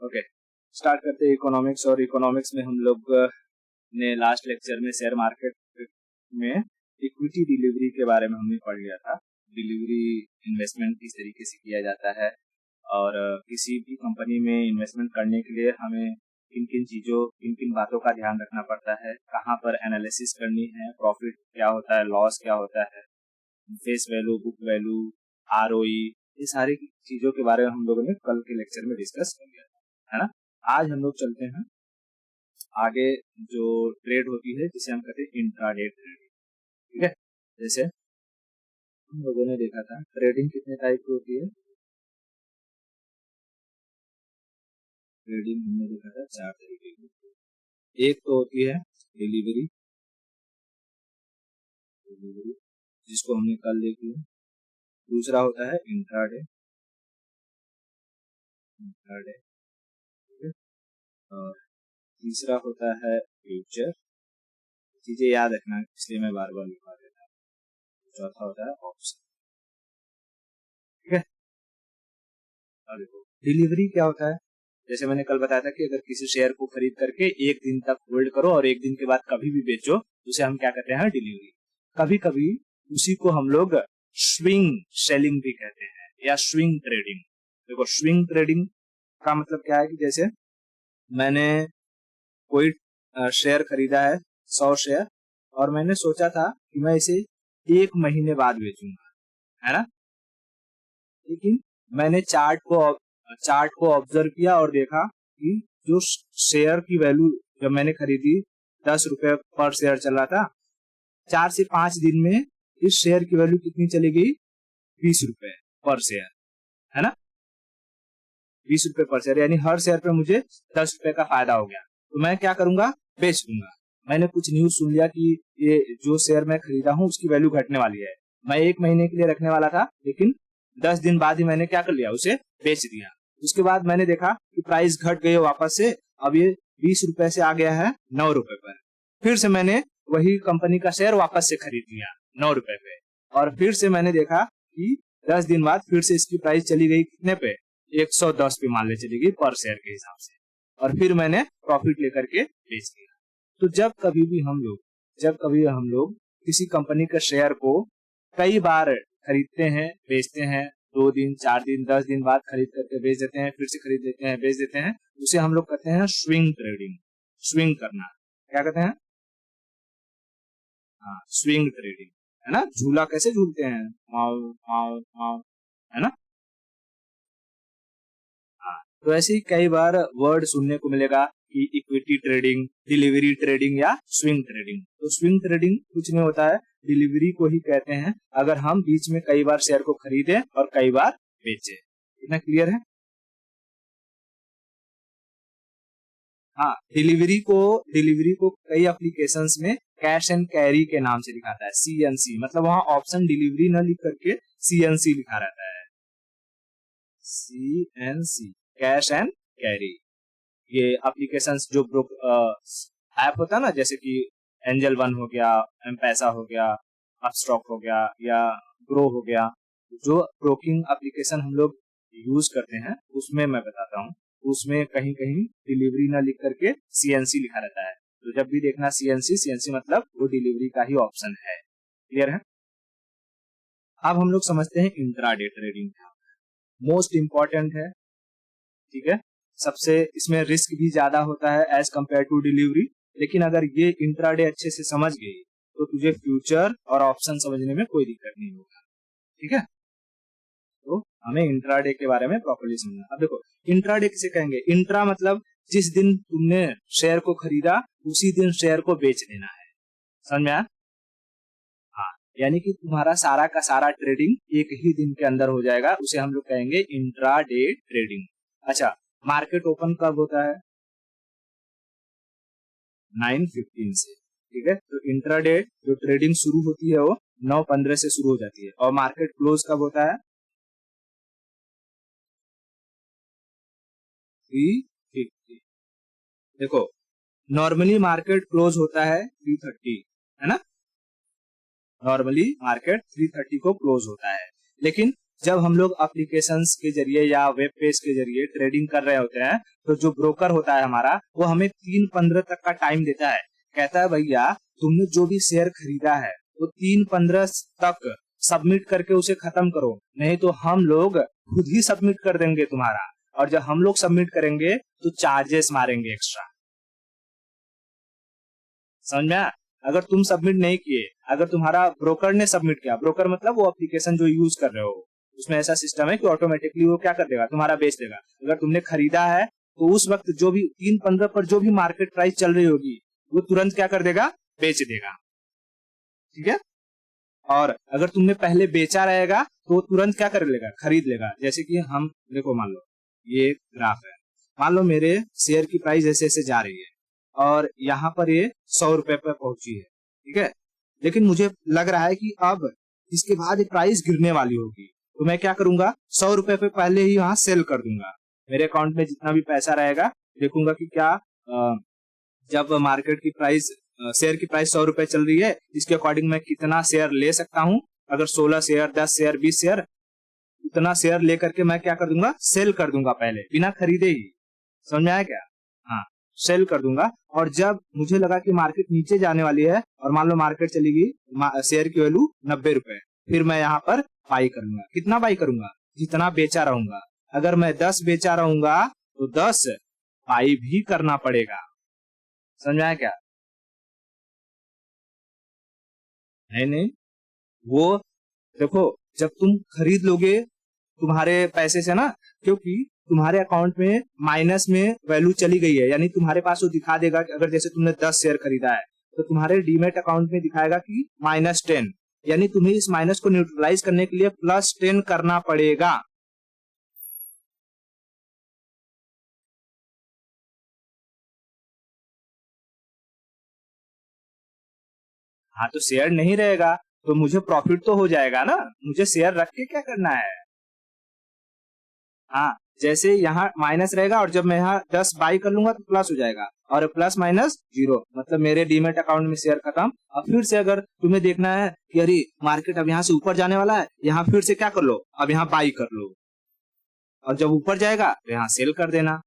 Okay, start करते हैं economics. और इकोनॉमिक्स में हम लोग ने लास्ट लेक्चर में शेयर मार्केट में इक्विटी डिलीवरी के बारे में हमने पढ़ लिया था। डिलीवरी इन्वेस्टमेंट किस तरीके से किया जाता है और किसी भी कंपनी में इन्वेस्टमेंट करने के लिए हमें किन किन चीज़ों, किन किन बातों का ध्यान रखना पड़ता है, कहाँ पर एनालिसिस करनी है, प्रॉफिट क्या होता है, लॉस क्या होता है, face value, book value, ROE, ये सारी चीज़ों के बारे में हम लोगों ने कल के लेक्चर में डिस्कस कर लिया था, है ना। आज हम लोग चलते हैं आगे, जो ट्रेड होती है जिसे हम कहते हैं इंट्राडे ट्रेडिंग। ठीक है, जैसे हम लोगों ने देखा था ट्रेडिंग कितने टाइप की होती है। ट्रेडिंग हमने देखा था 4 तरीके की। एक तो होती है डिलीवरी, जिसको हमने कल देखी है। दूसरा होता है इंट्राडे, और तीसरा होता है फ्यूचर। चीजें याद रखना इसलिए मैं बार बार लिखा देता हूँ। चौथा होता है ऑप्शन। ठीक है, अब देखो डिलीवरी क्या होता है। जैसे मैंने कल बताया था कि अगर किसी शेयर को खरीद करके एक दिन तक होल्ड करो और एक दिन के बाद कभी भी बेचो, उसे हम क्या कहते हैं, डिलीवरी। कभी कभी उसी को हम लोग स्विंग सेलिंग भी कहते हैं या स्विंग ट्रेडिंग। देखो स्विंग ट्रेडिंग का मतलब क्या है कि जैसे मैंने कोई शेयर खरीदा है 100 शेयर, और मैंने सोचा था कि मैं इसे 1 महीने बाद बेचूंगा, है ना। लेकिन मैंने चार्ट को ऑब्जर्व किया और देखा कि जो शेयर की वैल्यू जब मैंने खरीदी 10 रुपए पर शेयर चल रहा था, 4 से 5 दिन में इस शेयर की वैल्यू कितनी चली गई, 20 रुपए पर शेयर, है ना। 20 रुपए पर शेयर, यानी हर शेयर पे मुझे 10 रुपए का फायदा हो गया। तो मैं क्या करूंगा, बेच दूंगा। मैंने कुछ न्यूज सुन लिया कि ये जो शेयर मैं खरीदा हूँ उसकी वैल्यू घटने वाली है। मैं 1 महीने के लिए रखने वाला था, लेकिन 10 दिन बाद ही मैंने क्या कर लिया, उसे बेच दिया। उसके बाद मैंने देखा कि प्राइस घट गई वापस से, अब ये 20 रुपए से आ गया है 9 रुपए पर। फिर से मैंने वही कंपनी का शेयर वापस से खरीद लिया 9 रुपए पे, और फिर से मैंने देखा कि 10 दिन बाद फिर से इसकी प्राइस चली गई कितने पे, 110 पे मान ले चली गई पर शेयर के हिसाब से, और फिर मैंने प्रॉफिट लेकर के बेच दिया। तो जब कभी हम लोग किसी कंपनी का शेयर को कई बार खरीदते हैं, बेचते हैं, 2 दिन, 4 दिन, 10 दिन बाद खरीद करके बेच देते हैं, फिर से खरीद लेते हैं, बेच देते हैं, उसे हम लोग कहते हैं स्विंग ट्रेडिंग। स्विंग करना क्या कहते हैं, हाँ, स्विंग ट्रेडिंग, है ना। झूला कैसे झूलते हैं, माओ माओ माओ, है ना। हाँ, तो ऐसे ही कई बार वर्ड सुनने को मिलेगा कि इक्विटी ट्रेडिंग, डिलीवरी ट्रेडिंग या स्विंग ट्रेडिंग। तो स्विंग ट्रेडिंग कुछ नहीं होता है, डिलीवरी को ही कहते हैं अगर हम बीच में कई बार शेयर को खरीदे और कई बार बेचे। इतना क्लियर है। हाँ, डिलीवरी को कई एप्लीकेशंस में कैश एंड कैरी के नाम से दिखाता है, CNC, मतलब वहां ऑप्शन डिलीवरी न लिख करके CNC लिखा रहता है, CNC, कैश एंड कैरी। ये एप्लीकेशंस जो ऐप होता है ना, जैसे कि एंजल वन हो गया, एम-पैसा हो गया, अपस्टॉक हो गया या ग्रो हो गया, जो ब्रोकिंग एप्लीकेशन हम लोग यूज करते हैं, उसमें मैं बताता हूँ, उसमें कहीं कहीं डिलीवरी ना लिख करके CNC लिखा रहता है। तो जब भी देखना CNC मतलब वो डिलीवरी का ही ऑप्शन है। क्लियर है। अब हम लोग समझते हैं इंट्राडे ट्रेडिंग क्या होता है। मोस्ट इंपॉर्टेंट है, ठीक है। सबसे इसमें रिस्क भी ज्यादा होता है एज कम्पेयर टू डिलीवरी, लेकिन अगर ये इंट्राडे अच्छे से समझ गई तो तुझे फ्यूचर और ऑप्शन समझने में कोई दिक्कत नहीं होगा। ठीक है, तो हमें इंट्राडे के बारे में प्रॉपर्ली समझना। अब देखो इंट्राडे किसे कहेंगे, इंट्रा मतलब जिस दिन तुमने शेयर को खरीदा उसी दिन शेयर को बेच देना है, समझ में आया। हाँ, यानी कि तुम्हारा सारा का सारा ट्रेडिंग एक ही दिन के अंदर हो जाएगा, उसे हम लोग कहेंगे इंट्राडे ट्रेडिंग। अच्छा, मार्केट ओपन कब होता है, 9:15 से, ठीक है। तो इंट्राडे जो ट्रेडिंग शुरू होती है वो 9:15 से शुरू हो जाती है, और मार्केट क्लोज कब होता है, 3:50। देखो नॉर्मली मार्केट क्लोज होता है 3:30, है ना। नॉर्मली मार्केट 3:30 को क्लोज होता है, लेकिन जब हम लोग एप्लीकेशंस के जरिए या वेब पेज के जरिए ट्रेडिंग कर रहे होते हैं, तो जो ब्रोकर होता है हमारा, वो हमें 3:15 तक का टाइम देता है। कहता है भैया तुमने जो भी शेयर खरीदा है वो 3:15 तक सबमिट करके उसे खत्म करो, नहीं तो हम लोग खुद ही सबमिट कर देंगे तुम्हारा, और जब हम लोग सबमिट करेंगे तो चार्जेस मारेंगे एक्स्ट्रा। समझ में आया? अगर तुम सबमिट नहीं किए, अगर तुम्हारा ब्रोकर ने सबमिट किया, ब्रोकर मतलब वो एप्लीकेशन जो यूज कर रहे हो, उसमें ऐसा सिस्टम है कि ऑटोमेटिकली वो क्या कर देगा, तुम्हारा बेच देगा। अगर तुमने खरीदा है तो उस वक्त जो भी 3:15 पर जो भी मार्केट प्राइस चल रही होगी वो तुरंत क्या कर देगा, बेच देगा। ठीक है। और अगर तुमने पहले बेचा रहेगा तो तुरंत क्या कर लेगा, खरीद लेगा। जैसे कि हम देखो, मान लो ये ग्राफ है, मान लो मेरे शेयर की प्राइस ऐसे ऐसे जा रही है और यहाँ पर ये 100 रुपए पे पहुंची है। ठीक है। लेकिन मुझे लग रहा है कि अब इसके बाद ये प्राइस गिरने वाली होगी, तो मैं क्या करूंगा, 100 रुपए पे पहले ही वहां सेल कर दूंगा। मेरे अकाउंट में जितना भी पैसा रहेगा देखूंगा कि क्या जब मार्केट की प्राइस, शेयर की प्राइस 100 रुपए चल रही है, इसके अकॉर्डिंग मैं कितना शेयर ले सकता हूँ। अगर 16 शेयर, 10 शेयर, 20 शेयर, उतना शेयर लेकर के मैं क्या कर दूंगा, सेल कर दूंगा पहले, बिना खरीदे ही। समझ में आया क्या? हाँ, सेल कर दूंगा। और जब मुझे लगा कि मार्केट नीचे जाने वाली है और मान लो मार्केट चलेगी, शेयर की वैल्यू 90 रुपए, फिर मैं यहाँ पर बाई करूंगा। कितना बाई करूंगा, जितना बेचा रहूंगा। अगर मैं 10 बेचा रहूंगा तो 10 बाई भी करना पड़ेगा। समझ में आया क्या? नहीं, वो देखो, जब तुम खरीद लोगे तुम्हारे पैसे से ना, क्योंकि तुम्हारे अकाउंट में माइनस में वैल्यू चली गई है, यानी तुम्हारे पास वो दिखा देगा कि अगर जैसे तुमने 10 शेयर खरीदा है तो तुम्हारे डीमेट अकाउंट में दिखाएगा कि -10, यानी तुम्हें इस माइनस को न्यूट्रलाइज करने के लिए +10 करना पड़ेगा। हाँ, तो शेयर नहीं रहेगा तो मुझे प्रॉफिट तो हो जाएगा ना, मुझे शेयर रख के क्या करना है। हाँ, जैसे यहाँ माइनस रहेगा और जब मैं यहाँ 10 बाई कर लूंगा तो प्लस हो जाएगा, और प्लस माइनस 0, मतलब मेरे डीमेट अकाउंट में शेयर खत्म। अब फिर से अगर तुम्हें देखना है कि अरे मार्केट अब यहाँ से ऊपर जाने वाला है, यहाँ फिर से क्या कर लो, अब यहाँ बाई कर लो, और जब ऊपर जाएगा तो यहाँ सेल कर देना।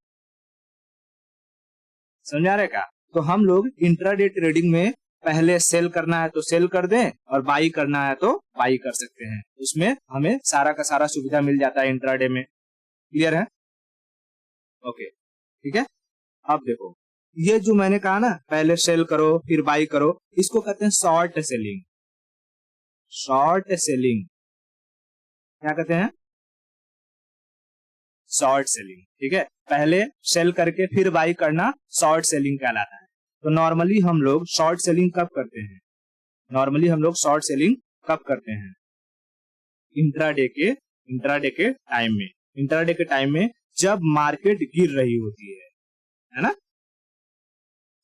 समझ आ रहा है क्या? तो हम लोग इंट्राडे ट्रेडिंग में पहले सेल करना है तो सेल कर दें, और बाई करना है तो बाई कर सकते हैं। उसमें हमें सारा का सारा सुविधा मिल जाता है इंट्राडे में। क्लियर है? ओके, ठीक है। अब देखो, ये जो मैंने कहा ना, पहले सेल करो फिर बाई करो, इसको कहते हैं शॉर्ट सेलिंग। शॉर्ट सेलिंग क्या कहते हैं? Short selling. ठीक है, पहले सेल करके फिर बाई करना शॉर्ट सेलिंग कहलाता है। तो नॉर्मली हम लोग शॉर्ट सेलिंग कब करते हैं? नॉर्मली हम लोग शॉर्ट सेलिंग कब करते हैं? इंट्राडे के टाइम में। इंट्राडे के टाइम में जब मार्केट गिर रही होती है ना?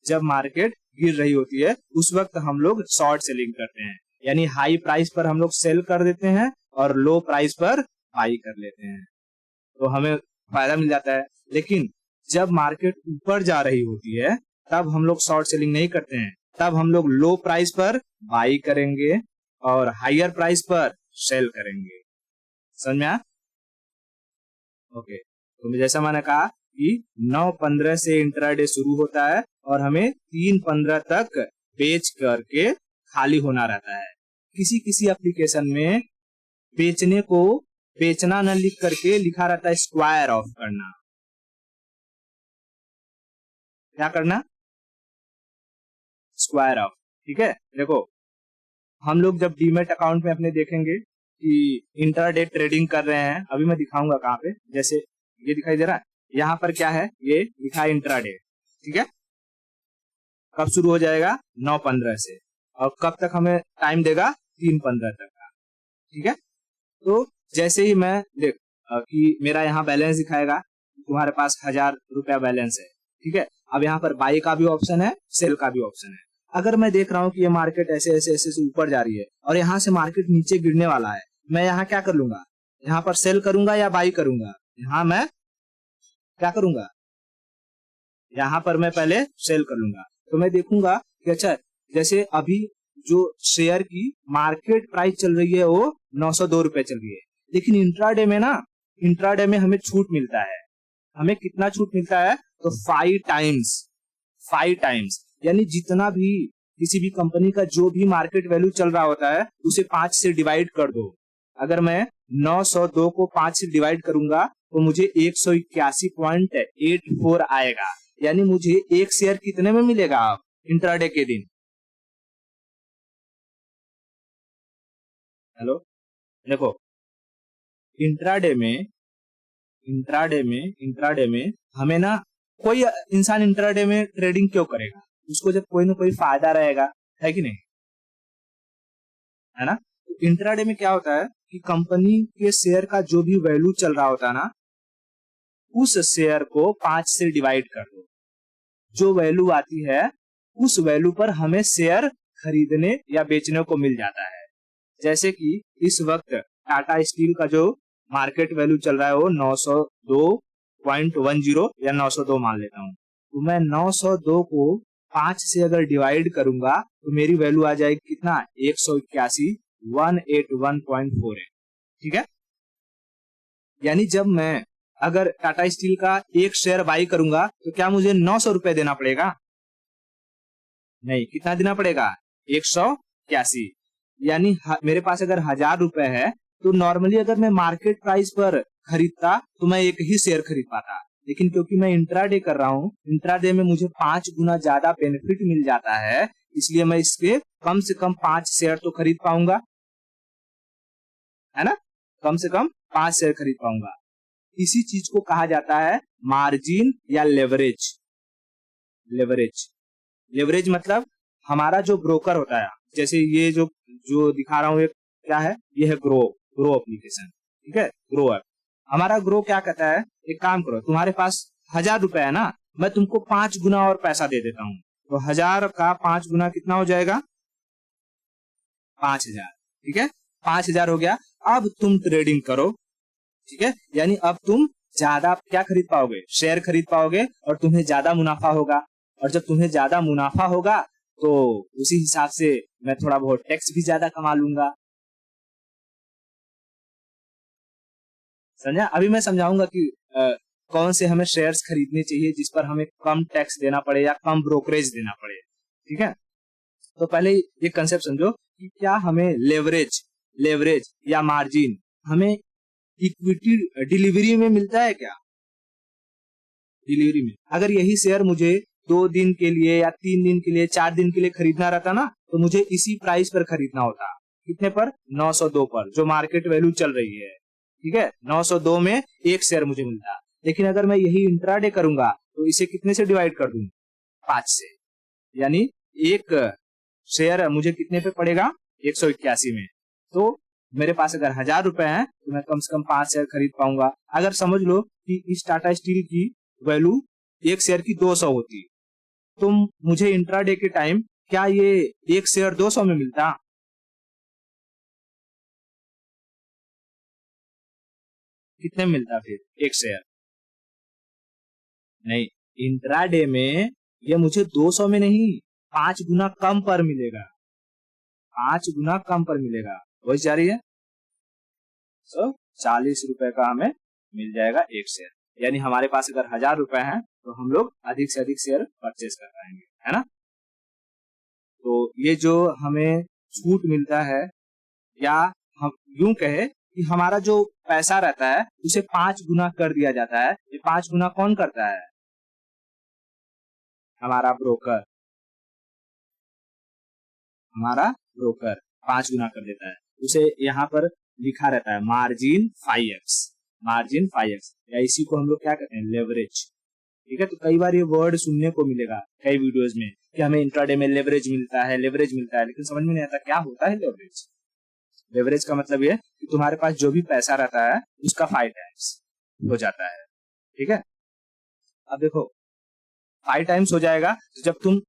जब मार्केट गिर रही होती है उस वक्त हम लोग शॉर्ट सेलिंग करते हैं, यानी हाई प्राइस पर हम लोग सेल कर देते हैं और लो प्राइस पर बाई कर लेते हैं, तो हमें फायदा मिल जाता है। लेकिन जब मार्केट ऊपर जा रही होती है तब हम लोग शॉर्ट सेलिंग नहीं करते हैं, तब हम लोग लो प्राइस पर बाई करेंगे और हायर प्राइस पर सेल करेंगे। समझ में आया? ओके, तो जैसा मैंने कहा कि 9:15 से इंट्राडे शुरू होता है और हमें 3:15 तक बेच करके खाली होना रहता है। किसी किसी एप्लीकेशन में बेचने को बेचना न लिख करके लिखा रहता है स्क्वायर ऑफ करना। क्या करना? Square of. ठीक है, देखो हम लोग जब डीमेट अकाउंट में अपने देखेंगे कि इंट्राडे ट्रेडिंग कर रहे हैं, अभी मैं दिखाऊंगा कहाँ पे, जैसे ये दिखाई दे रहा है, यहाँ पर क्या है, ये लिखा है इंट्राडे। ठीक है, कब शुरू हो जाएगा? 9:15 से, और कब तक हमें टाइम देगा? 3:15 तक का। ठीक है, तो जैसे ही मैं देख कि मेरा यहाँ बैलेंस दिखाएगा, तुम्हारे पास 1000 रुपया बैलेंस है। ठीक है, अब यहाँ पर बाई का भी ऑप्शन है, सेल का भी ऑप्शन है। अगर मैं देख रहा हूँ कि ये मार्केट ऐसे ऐसे ऐसे से ऊपर जा रही है और यहाँ से मार्केट नीचे गिरने वाला है, मैं यहाँ क्या कर लूंगा? यहाँ पर सेल करूंगा या बाई करूंगा? यहाँ मैं क्या करूंगा? यहाँ पर मैं पहले सेल कर लूंगा। तो मैं देखूंगा कि अच्छा, जैसे अभी जो शेयर की मार्केट प्राइस चल रही है वो 902 रुपए चल रही है, लेकिन इंट्राडे में हमें छूट मिलता है। हमें कितना छूट मिलता है? तो 5 टाइम्स, यानी जितना भी किसी भी कंपनी का जो भी मार्केट वैल्यू चल रहा होता है उसे 5 से डिवाइड कर दो। अगर मैं 902 को 5 से डिवाइड करूंगा तो मुझे 181.84 आएगा, यानी मुझे एक शेयर कितने में मिलेगा अब इंट्राडे के दिन? हेलो, देखो इंट्राडे में हमें ना, कोई इंसान इंट्राडे में ट्रेडिंग क्यों करेगा? उसको जब कोई ना कोई फायदा रहेगा, है कि नहीं, है ना? तो इंट्राडे में क्या होता है कि कंपनी के शेयर का जो भी वैल्यू चल रहा होता है ना, उस शेयर को 5 से डिवाइड कर दो। जो वैल्यू आती है उस वैल्यू पर हमें शेयर खरीदने या बेचने को मिल जाता है। जैसे कि इस वक्त टाटा स्टील का जो मार्केट वैल्यू चल रहा है वो 902.10 या 902 मान लेता हूँ। तो मैं 902 को 5 से अगर डिवाइड करूंगा तो मेरी वैल्यू आ जाएगी कितना? 181.48। ठीक है, यानी जब मैं अगर टाटा स्टील का एक शेयर बाई करूंगा तो क्या मुझे 900 रुपए देना पड़ेगा? नहीं, कितना देना पड़ेगा? 181। यानी मेरे पास अगर 1000 रुपए है तो नॉर्मली अगर मैं मार्केट प्राइस पर खरीदता तो मैं एक ही शेयर खरीद पाता, लेकिन क्योंकि मैं इंट्राडे कर रहा हूँ, इंट्राडे में मुझे 5 गुना ज्यादा बेनिफिट मिल जाता है, इसलिए मैं इसके कम से कम 5 शेयर तो खरीद पाऊंगा, है ना? कम से कम 5 शेयर खरीद पाऊंगा। इसी चीज को कहा जाता है मार्जिन या लेवरेज। लेवरेज मतलब हमारा जो ब्रोकर होता है, जैसे ये जो दिखा रहा हूँ, ये क्या है? ये है ग्रो एप्लीकेशन। ठीक है, ग्रो ऐप। हमारा ग्रो क्या कहता है, एक काम करो, तुम्हारे पास 1000 रुपए है ना, मैं तुमको 5 गुना और पैसा दे देता हूँ, तो 1000 का 5 गुना कितना हो जाएगा? 5000। ठीक है, 5000 हो गया। अब तुम ट्रेडिंग करो, ठीक है, यानी अब तुम ज्यादा क्या खरीद पाओगे? शेयर खरीद पाओगे और तुम्हें ज्यादा मुनाफा होगा। और जब तुम्हें ज्यादा मुनाफा होगा तो उसी हिसाब से मैं थोड़ा बहुत टैक्स भी ज्यादा कमा लूंगा। समझा? अभी मैं समझाऊंगा कि कौन से हमें शेयर्स खरीदने चाहिए जिस पर हमें कम टैक्स देना पड़े या कम ब्रोकरेज देना पड़े। ठीक है, तो पहले ये कंसेप्ट समझो कि क्या हमें लेवरेज या मार्जिन हमें इक्विटी डिलीवरी में मिलता है क्या? डिलीवरी में अगर यही शेयर मुझे 2 दिन के लिए या 3 दिन के लिए 4 दिन के लिए खरीदना रहता ना, तो मुझे इसी प्राइस पर खरीदना होता। कितने पर? 902 पर, जो मार्केट वैल्यू चल रही है। ठीक है, 902 में एक शेयर मुझे मिलता। लेकिन अगर मैं यही इंट्राडे करूंगा तो इसे कितने से डिवाइड कर दूं? 5 से, यानी एक शेयर मुझे कितने पे पड़ेगा? 181 में। तो मेरे पास अगर 1000 रुपए हैं तो मैं कम से कम 5 शेयर खरीद पाऊंगा। अगर समझ लो कि इस टाटा स्टील की वैल्यू एक शेयर की 200 होती, तो मुझे इंट्राडे के टाइम क्या ये एक शेयर 200 में मिलता? कितने में मिलता फिर एक शेयर? नहीं, इंट्राडे में ये मुझे 200 में नहीं, 5 गुना कम पर मिलेगा। 5 गुना कम पर मिलेगा। वही जा रही है, तो 40 रुपए का हमें मिल जाएगा एक शेयर। यानी हमारे पास अगर 1000 रुपए हैं तो हम लोग अधिक से अधिक शेयर परचेज कर पाएंगे, है ना? तो ये जो हमें छूट मिलता है, या हम यूं कहे कि हमारा जो पैसा रहता है उसे 5 गुना कर दिया जाता है। ये 5 गुना कौन करता है? हमारा ब्रोकर। 5 गुना कर देता है। उसे यहाँ पर लिखा रहता है मार्जिन 5x, या इसी को हम लोग क्या कहते हैं? लेवरेज। ठीक है, तो कई बार ये वर्ड सुनने को मिलेगा कई वीडियोस में कि हमें इंट्राडे में लेवरेज मिलता है, लेकिन समझ में नहीं आता क्या होता है लेवरेज। लेवरेज का मतलब ये कि तुम्हारे पास जो भी पैसा रहता है उसका 5 टाइम्स हो जाता है। ठीक है, अब देखो 5 टाइम्स हो जाएगा तो जब तुम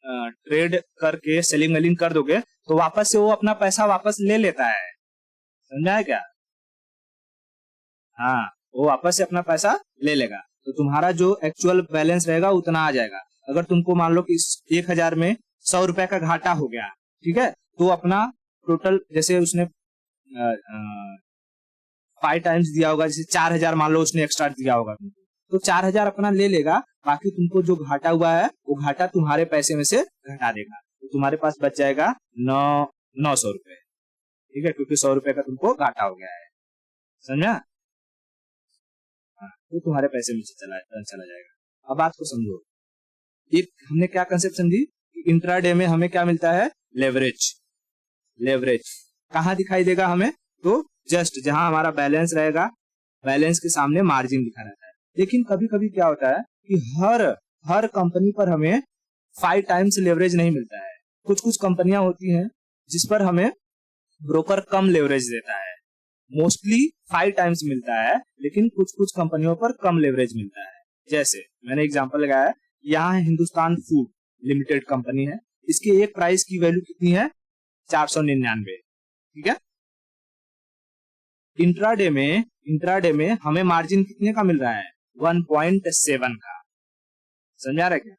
ट्रेड करके सेलिंग वेलिंग कर दोगे तो वापस से वो अपना पैसा वापस ले लेता है। समझा है क्या? हाँ, वो वापस से अपना पैसा ले लेगा, तो तुम्हारा जो एक्चुअल बैलेंस रहेगा उतना आ जाएगा। अगर तुमको मान लो कि 1000 में 100 रुपए का घाटा हो गया, ठीक है, तो अपना टोटल, जैसे उसने 5 टाइम्स दिया होगा, जैसे 4000 मान लो उसने एक्स्ट्रा दिया होगा तुमको, तो 4000 अपना ले लेगा, बाकी तुमको जो घाटा हुआ है वो घाटा तुम्हारे पैसे में से घटा देगा, तो तुम्हारे पास बच जाएगा 900 रुपए, ठीक है, क्योंकि 100 रुपए का तुमको घाटा हो गया है, समझा? हाँ, तो तुम्हारे पैसे में से चला जाएगा। अब बात को समझो, एक हमने क्या कंसेप्ट समझी, इंट्राडे में हमें क्या मिलता है, लेवरेज। लेवरेज कहाँ दिखाई देगा हमें, तो जस्ट जहां हमारा बैलेंस रहेगा, बैलेंस के सामने मार्जिन लिखा रहता है। लेकिन कभी कभी क्या होता है कि हर कंपनी पर हमें 5 टाइम्स लेवरेज नहीं मिलता है। कुछ कुछ कंपनियां होती हैं जिस पर हमें ब्रोकर कम लेवरेज देता है, मोस्टली 5 टाइम्स मिलता है, लेकिन कुछ कुछ कंपनियों पर कम लेवरेज मिलता है। जैसे मैंने एग्जांपल लगाया, यहाँ हिंदुस्तान फूड लिमिटेड कंपनी है, इसके एक प्राइस की वैल्यू कितनी है, 499, ठीक है। इंट्राडे में हमें मार्जिन कितने का मिल रहा है, 1.7 का, समझा रहे क्या,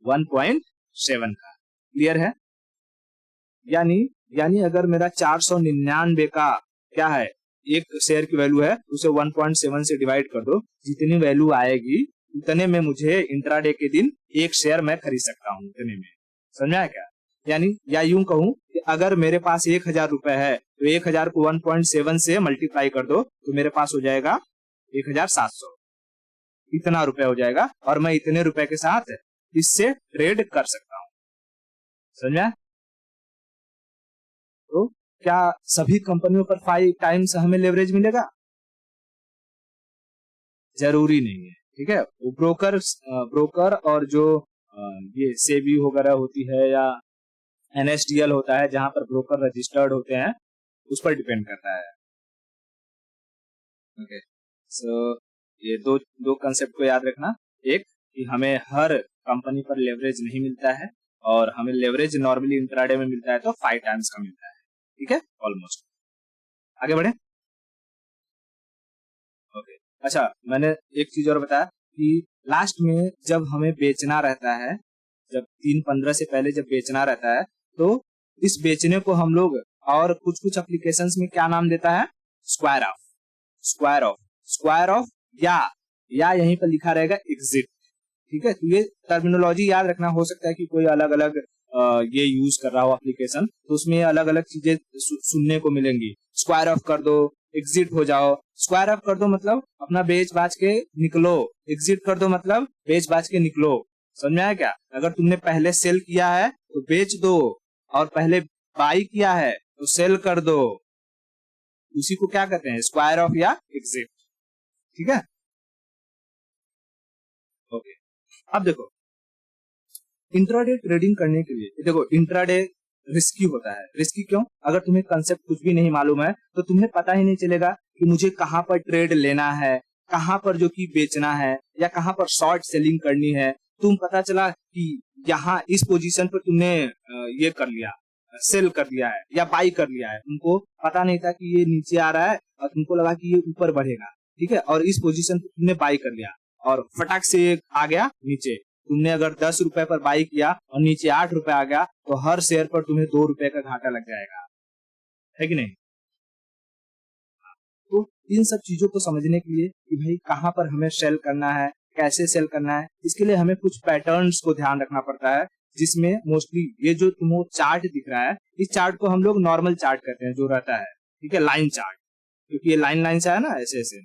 1.7 का, क्लियर है? यानी अगर मेरा 499 का क्या है, एक शेयर की वैल्यू है, उसे 1.7 से डिवाइड कर दो, जितनी वैल्यू आएगी उतने में मुझे इंट्राडे के दिन एक शेयर मैं खरीद सकता हूँ, उतने में, समझा है क्या? यानी या यूं कहूं कि अगर मेरे पास 1000 रुपए है, तो 1000 को 1.7 से मल्टीप्लाई कर दो, तो मेरे पास हो जाएगा 1700, इतना रुपए हो जाएगा, और मैं इतने रुपए के साथ इससे ट्रेड कर सकता हूँ, समझा? तो क्या सभी कंपनियों पर 5 टाइम्स हमें लेवरेज मिलेगा? जरूरी नहीं है, ठीक है। वो ब्रोकर और जो ये सेबी वगैरह होती है, या NSDL होता है, जहां पर ब्रोकर रजिस्टर्ड होते हैं, उस पर डिपेंड करता है। ओके, सो ये दो कंसेप्ट को याद रखना, एक कि हमें हर कंपनी पर लेवरेज नहीं मिलता है, और हमें लेवरेज नॉर्मली इंट्राडे में मिलता है तो 5 टाइम्स का मिलता है, ठीक है, ऑलमोस्ट। आगे बढ़े। ओके, अच्छा, मैंने एक चीज और बताया कि लास्ट में जब हमें बेचना रहता है, जब 3/15 से पहले जब बेचना रहता है, तो इस बेचने को हम लोग और कुछ कुछ एप्लीकेशंस में क्या नाम देता है, स्क्वायर ऑफ या यहीं पर लिखा रहेगा एग्जिट, ठीक है। तो ये टर्मिनोलॉजी याद रखना, हो सकता है कि कोई अलग अलग ये यूज कर रहा हो एप्लीकेशन, तो उसमें अलग अलग चीजें सुनने को मिलेंगी। स्क्वायर ऑफ कर दो, एग्जिट हो जाओ। स्क्वायर ऑफ कर दो मतलब अपना बेच बाच के निकलो, एग्जिट कर दो मतलब बेच बाच के निकलो, समझ में आया क्या? अगर तुमने पहले सेल किया है तो बेच दो, और पहले बाई किया है तो सेल कर दो, उसी को क्या कहते हैं, स्क्वायर ऑफ या एग्जिट, ठीक है। ओके, अब देखो इंट्राडे ट्रेडिंग करने के लिए, देखो इंट्राडे रिस्की होता है। रिस्की क्यों? अगर तुम्हें कंसेप्ट कुछ भी नहीं मालूम है तो तुम्हें पता ही नहीं चलेगा कि मुझे कहां पर ट्रेड लेना है, कहां पर जो कि बेचना है, या कहां पर शॉर्ट सेलिंग करनी है। तुम पता चला कि यहाँ इस पोजीशन पर तुमने ये कर लिया, सेल कर लिया है या बाई कर लिया है, तुमको पता नहीं था कि ये नीचे आ रहा है, और तुमको लगा कि ये ऊपर बढ़ेगा, ठीक है, और इस पोजीशन पर तुमने बाई कर लिया, और फटाक से आ गया नीचे। तुमने अगर 10 रुपए पर बाई किया और नीचे 8 रुपए आ गया, तो हर शेयर पर तुम्हें 2 रुपए का घाटा लग जाएगा, है कि नहीं? तो इन सब चीजों को समझने के लिए कि भाई कहाँ पर हमें सेल करना है, कैसे सेल करना है, इसके लिए हमें कुछ पैटर्न्स को ध्यान रखना पड़ता है, जिसमें मोस्टली ये जो तुम्हें चार्ट दिख रहा है, इस चार्ट को हम लोग नॉर्मल चार्ट कहते हैं, जो रहता है, ठीक है, लाइन चार्ट, क्योंकि ये लाइन लाइन से है ना, ऐसे ऐसे,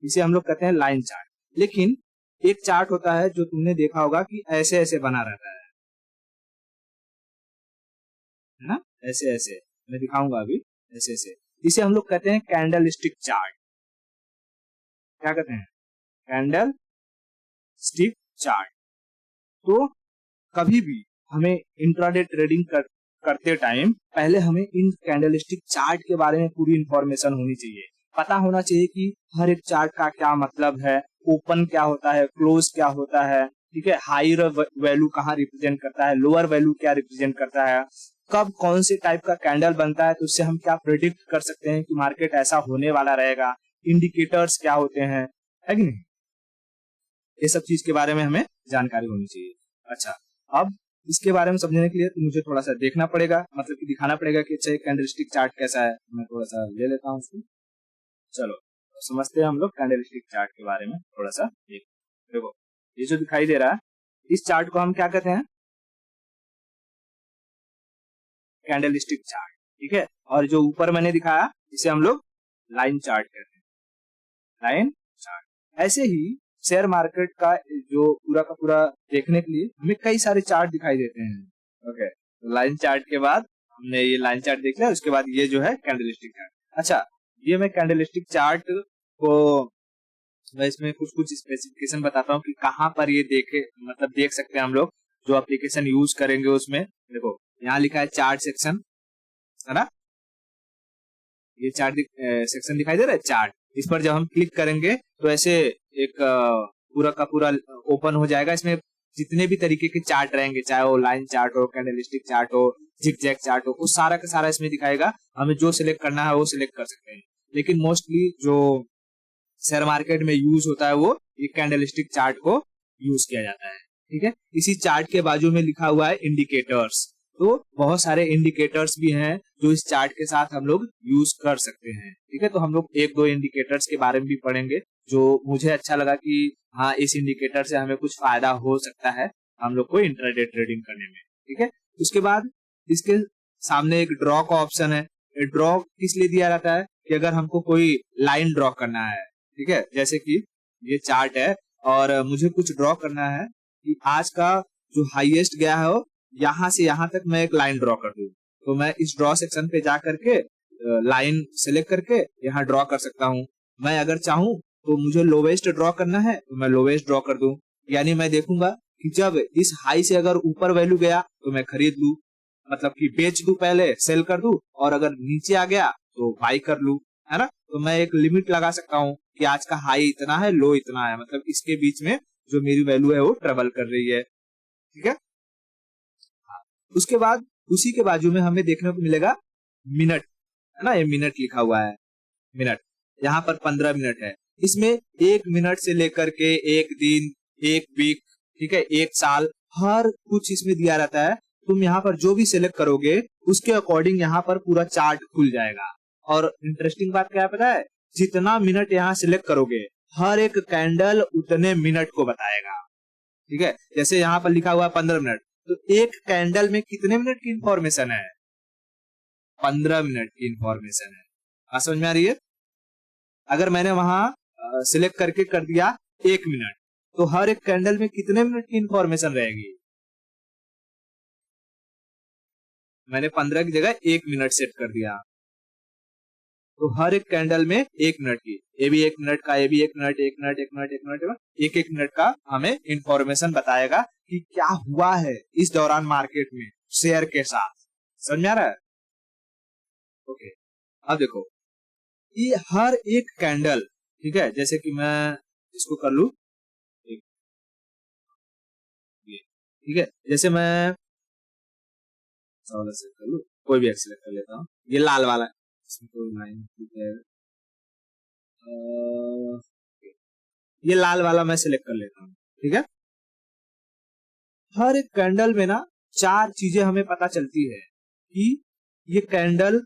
इसे हम लोग कहते हैं लाइन चार्ट। लेकिन एक चार्ट होता है जो तुमने देखा होगा कि ऐसे ऐसे बना रहता है ना, ऐसे ऐसे, मैं दिखाऊंगा अभी, ऐसे ऐसे, इसे हम लोग कहते हैं कैंडल स्टिक चार्ट। क्या कहते हैं? Candle stick chart. तो कभी भी हमें इंट्राडे ट्रेडिंग करते टाइम पहले हमें इन कैंडल स्टिक चार्ट के बारे में पूरी इंफॉर्मेशन होनी चाहिए, पता होना चाहिए कि हर एक चार्ट का क्या मतलब है, ओपन क्या होता है, क्लोज क्या होता है, ठीक है, हायर वैल्यू कहाँ रिप्रेजेंट करता है, लोअर वैल्यू क्या रिप्रेजेंट करता है, कब कौन से टाइप का कैंडल बनता है, तो उससे हम क्या प्रेडिक्ट कर सकते हैं कि मार्केट ऐसा होने वाला रहेगा, इंडिकेटर्स क्या होते हैं, है कि नहीं, ये सब चीज के बारे में हमें जानकारी होनी चाहिए। अच्छा, अब इसके बारे में समझने के लिए तो मुझे थोड़ा सा देखना पड़ेगा, मतलब कि दिखाना पड़ेगा कि अच्छा कैंडलस्टिक चार्ट कैसा है। मैं थोड़ा सा ले लेता हूँ उसको। चलो तो समझते हैं हम लोग कैंडलस्टिक चार्ट के बारे में थोड़ा सा। देखो ये जो दिखाई दे रहा है, इस चार्ट को हम क्या कहते हैं, कैंडलस्टिक चार्ट, ठीक है। और जो ऊपर मैंने दिखाया इसे हम लोग लाइन चार्ट कहते हैं, लाइन चार्ट। ऐसे ही शेयर मार्केट का जो पूरा का पूरा देखने के लिए हमें कई सारे चार्ट दिखाई देते हैं। ओके, तो लाइन चार्ट के बाद हमने ये लाइन चार्ट देख लिया, उसके बाद ये जो है कैंडलस्टिक चार्ट। अच्छा, ये मैं कैंडलस्टिक चार्ट को मैं इसमें कुछ कुछ स्पेसिफिकेशन बताता हूँ कि कहाँ पर ये देखे, मतलब देख सकते हैं हम लोग जो एप्लीकेशन यूज करेंगे उसमें। देखो यहाँ लिखा है चार्ट सेक्शन, है ना, ये चार्ट सेक्शन दिखाई दे रहा है चार्ट। इस पर जब हम क्लिक करेंगे तो ऐसे एक पूरा का पूरा ओपन हो जाएगा। इसमें जितने भी तरीके के चार्ट रहेंगे, चाहे वो लाइन चार्ट हो, कैंडलस्टिक चार्ट हो, जिगजैग चार्ट हो, वो सारा का सारा इसमें दिखाएगा। हमें जो सिलेक्ट करना है वो सिलेक्ट कर सकते हैं। लेकिन मोस्टली जो शेयर मार्केट में यूज होता है वो ये कैंडलस्टिक चार्ट को यूज किया जाता है, ठीक है। इसी चार्ट के बाजू में लिखा हुआ है इंडिकेटर्स। तो बहुत सारे इंडिकेटर्स भी हैं जो इस चार्ट के साथ हम लोग यूज कर सकते हैं, ठीक है। तो हम लोग एक दो इंडिकेटर्स के बारे में भी पढ़ेंगे जो मुझे अच्छा लगा कि हाँ इस इंडिकेटर से हमें कुछ फायदा हो सकता है हम लोग को इंट्राडे ट्रेडिंग करने में, ठीक है। उसके बाद इसके सामने एक ड्रॉ का ऑप्शन है। ड्रॉ किस लिए दिया जाता है कि अगर हमको कोई लाइन ड्रॉ करना है, ठीक है, जैसे कि ये चार्ट है और मुझे कुछ ड्रॉ करना है कि आज का जो हाईएस्ट गया है वो यहाँ से यहाँ तक मैं एक लाइन ड्रॉ कर दूं, तो मैं इस ड्रॉ सेक्शन पे जा करके लाइन सेलेक्ट करके यहाँ ड्रॉ कर सकता हूँ। मैं अगर चाहूँ तो मुझे लोवेस्ट ड्रॉ करना है तो मैं लोवेस्ट ड्रॉ कर दूं, यानी मैं देखूंगा कि जब इस हाई से अगर ऊपर वैल्यू गया तो मैं खरीद लूं, मतलब कि बेच दूं, पहले सेल कर दूं, और अगर नीचे आ गया तो बाई कर लूं, है ना। तो मैं एक लिमिट लगा सकता हूँ कि आज का हाई इतना है, लो इतना है, मतलब इसके बीच में जो मेरी वैल्यू है वो ट्रेवल कर रही है, ठीक है। उसके बाद उसी के बाजू में हमें देखने को मिलेगा मिनट, है ना, ये मिनट लिखा हुआ है, मिनट। यहाँ पर 15 मिनट है। इसमें 1 मिनट से लेकर के 1 दिन, 1 वीक, ठीक है, 1 साल, हर कुछ इसमें दिया रहता है। तुम यहाँ पर जो भी सिलेक्ट करोगे उसके अकॉर्डिंग यहाँ पर पूरा चार्ट खुल जाएगा। और इंटरेस्टिंग बात क्या है पता है, जितना मिनट यहाँ सिलेक्ट करोगे हर एक कैंडल उतने मिनट को बताएगा, ठीक है। जैसे यहाँ पर लिखा हुआ है 15 मिनट, तो एक कैंडल में कितने मिनट की इंफॉर्मेशन है, 15 मिनट की इंफॉर्मेशन है। बात समझ में आ रही है। अगर मैंने वहां सिलेक्ट करके कर दिया 1 मिनट, तो हर एक कैंडल में कितने मिनट की इंफॉर्मेशन रहेगी, मैंने 15 की जगह 1 मिनट सेट कर दिया, तो हर एक कैंडल में 1 मिनट की, ये भी 1 मिनट का, ये भी 1 minute, 1 minute, 1 minute, 1 minute, 1 minute का हमें इंफॉर्मेशन बताएगा कि क्या हुआ है इस दौरान मार्केट में शेयर के साथ। समझ में आ रहा है। ओके, अब देखो ये हर एक कैंडल, ठीक है, जैसे कि मैं इसको कर लू, ठीक है, जैसे मैं कर लू, कोई भी एक्सेलेक्ट कर लेता हूँ, ये लाल वाला, इसमें कोई लाइन, ठीक है, ये लाल वाला मैं सिलेक्ट कर लेता हूँ, ठीक है। हर एक कैंडल में ना 4 चीजें हमें पता चलती है कि ये कैंडल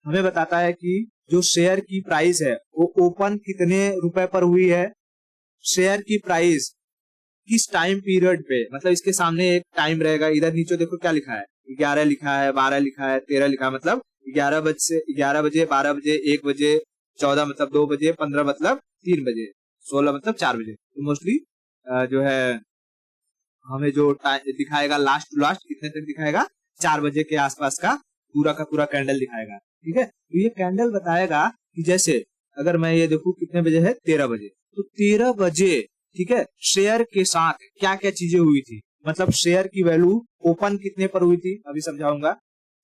हमें बताता है कि जो शेयर की प्राइस है वो ओपन कितने रुपए पर हुई है, शेयर की प्राइस किस टाइम पीरियड पे, मतलब इसके सामने एक टाइम रहेगा, इधर नीचे देखो क्या लिखा है, 11 लिखा है, 12 लिखा है, 13 लिखा है, मतलब 11 बजे, 12 बजे, 1 बजे, 14 मतलब 2 बजे, 15 मतलब 3 बजे, 16 मतलब 4 बजे। तो मोस्टली जो है हमें जो दिखाएगा लास्ट टू लास्ट कितने तक दिखाएगा, 4 बजे के आसपास का पूरा कैंडल दिखाएगा, ठीक है। तो ये कैंडल बताएगा कि जैसे अगर मैं ये देखूं कितने बजे है, 13 बजे, तो 13 बजे, ठीक है, शेयर के साथ क्या क्या चीजें हुई थी, मतलब शेयर की वैल्यू ओपन कितने पर हुई थी, अभी समझाऊंगा,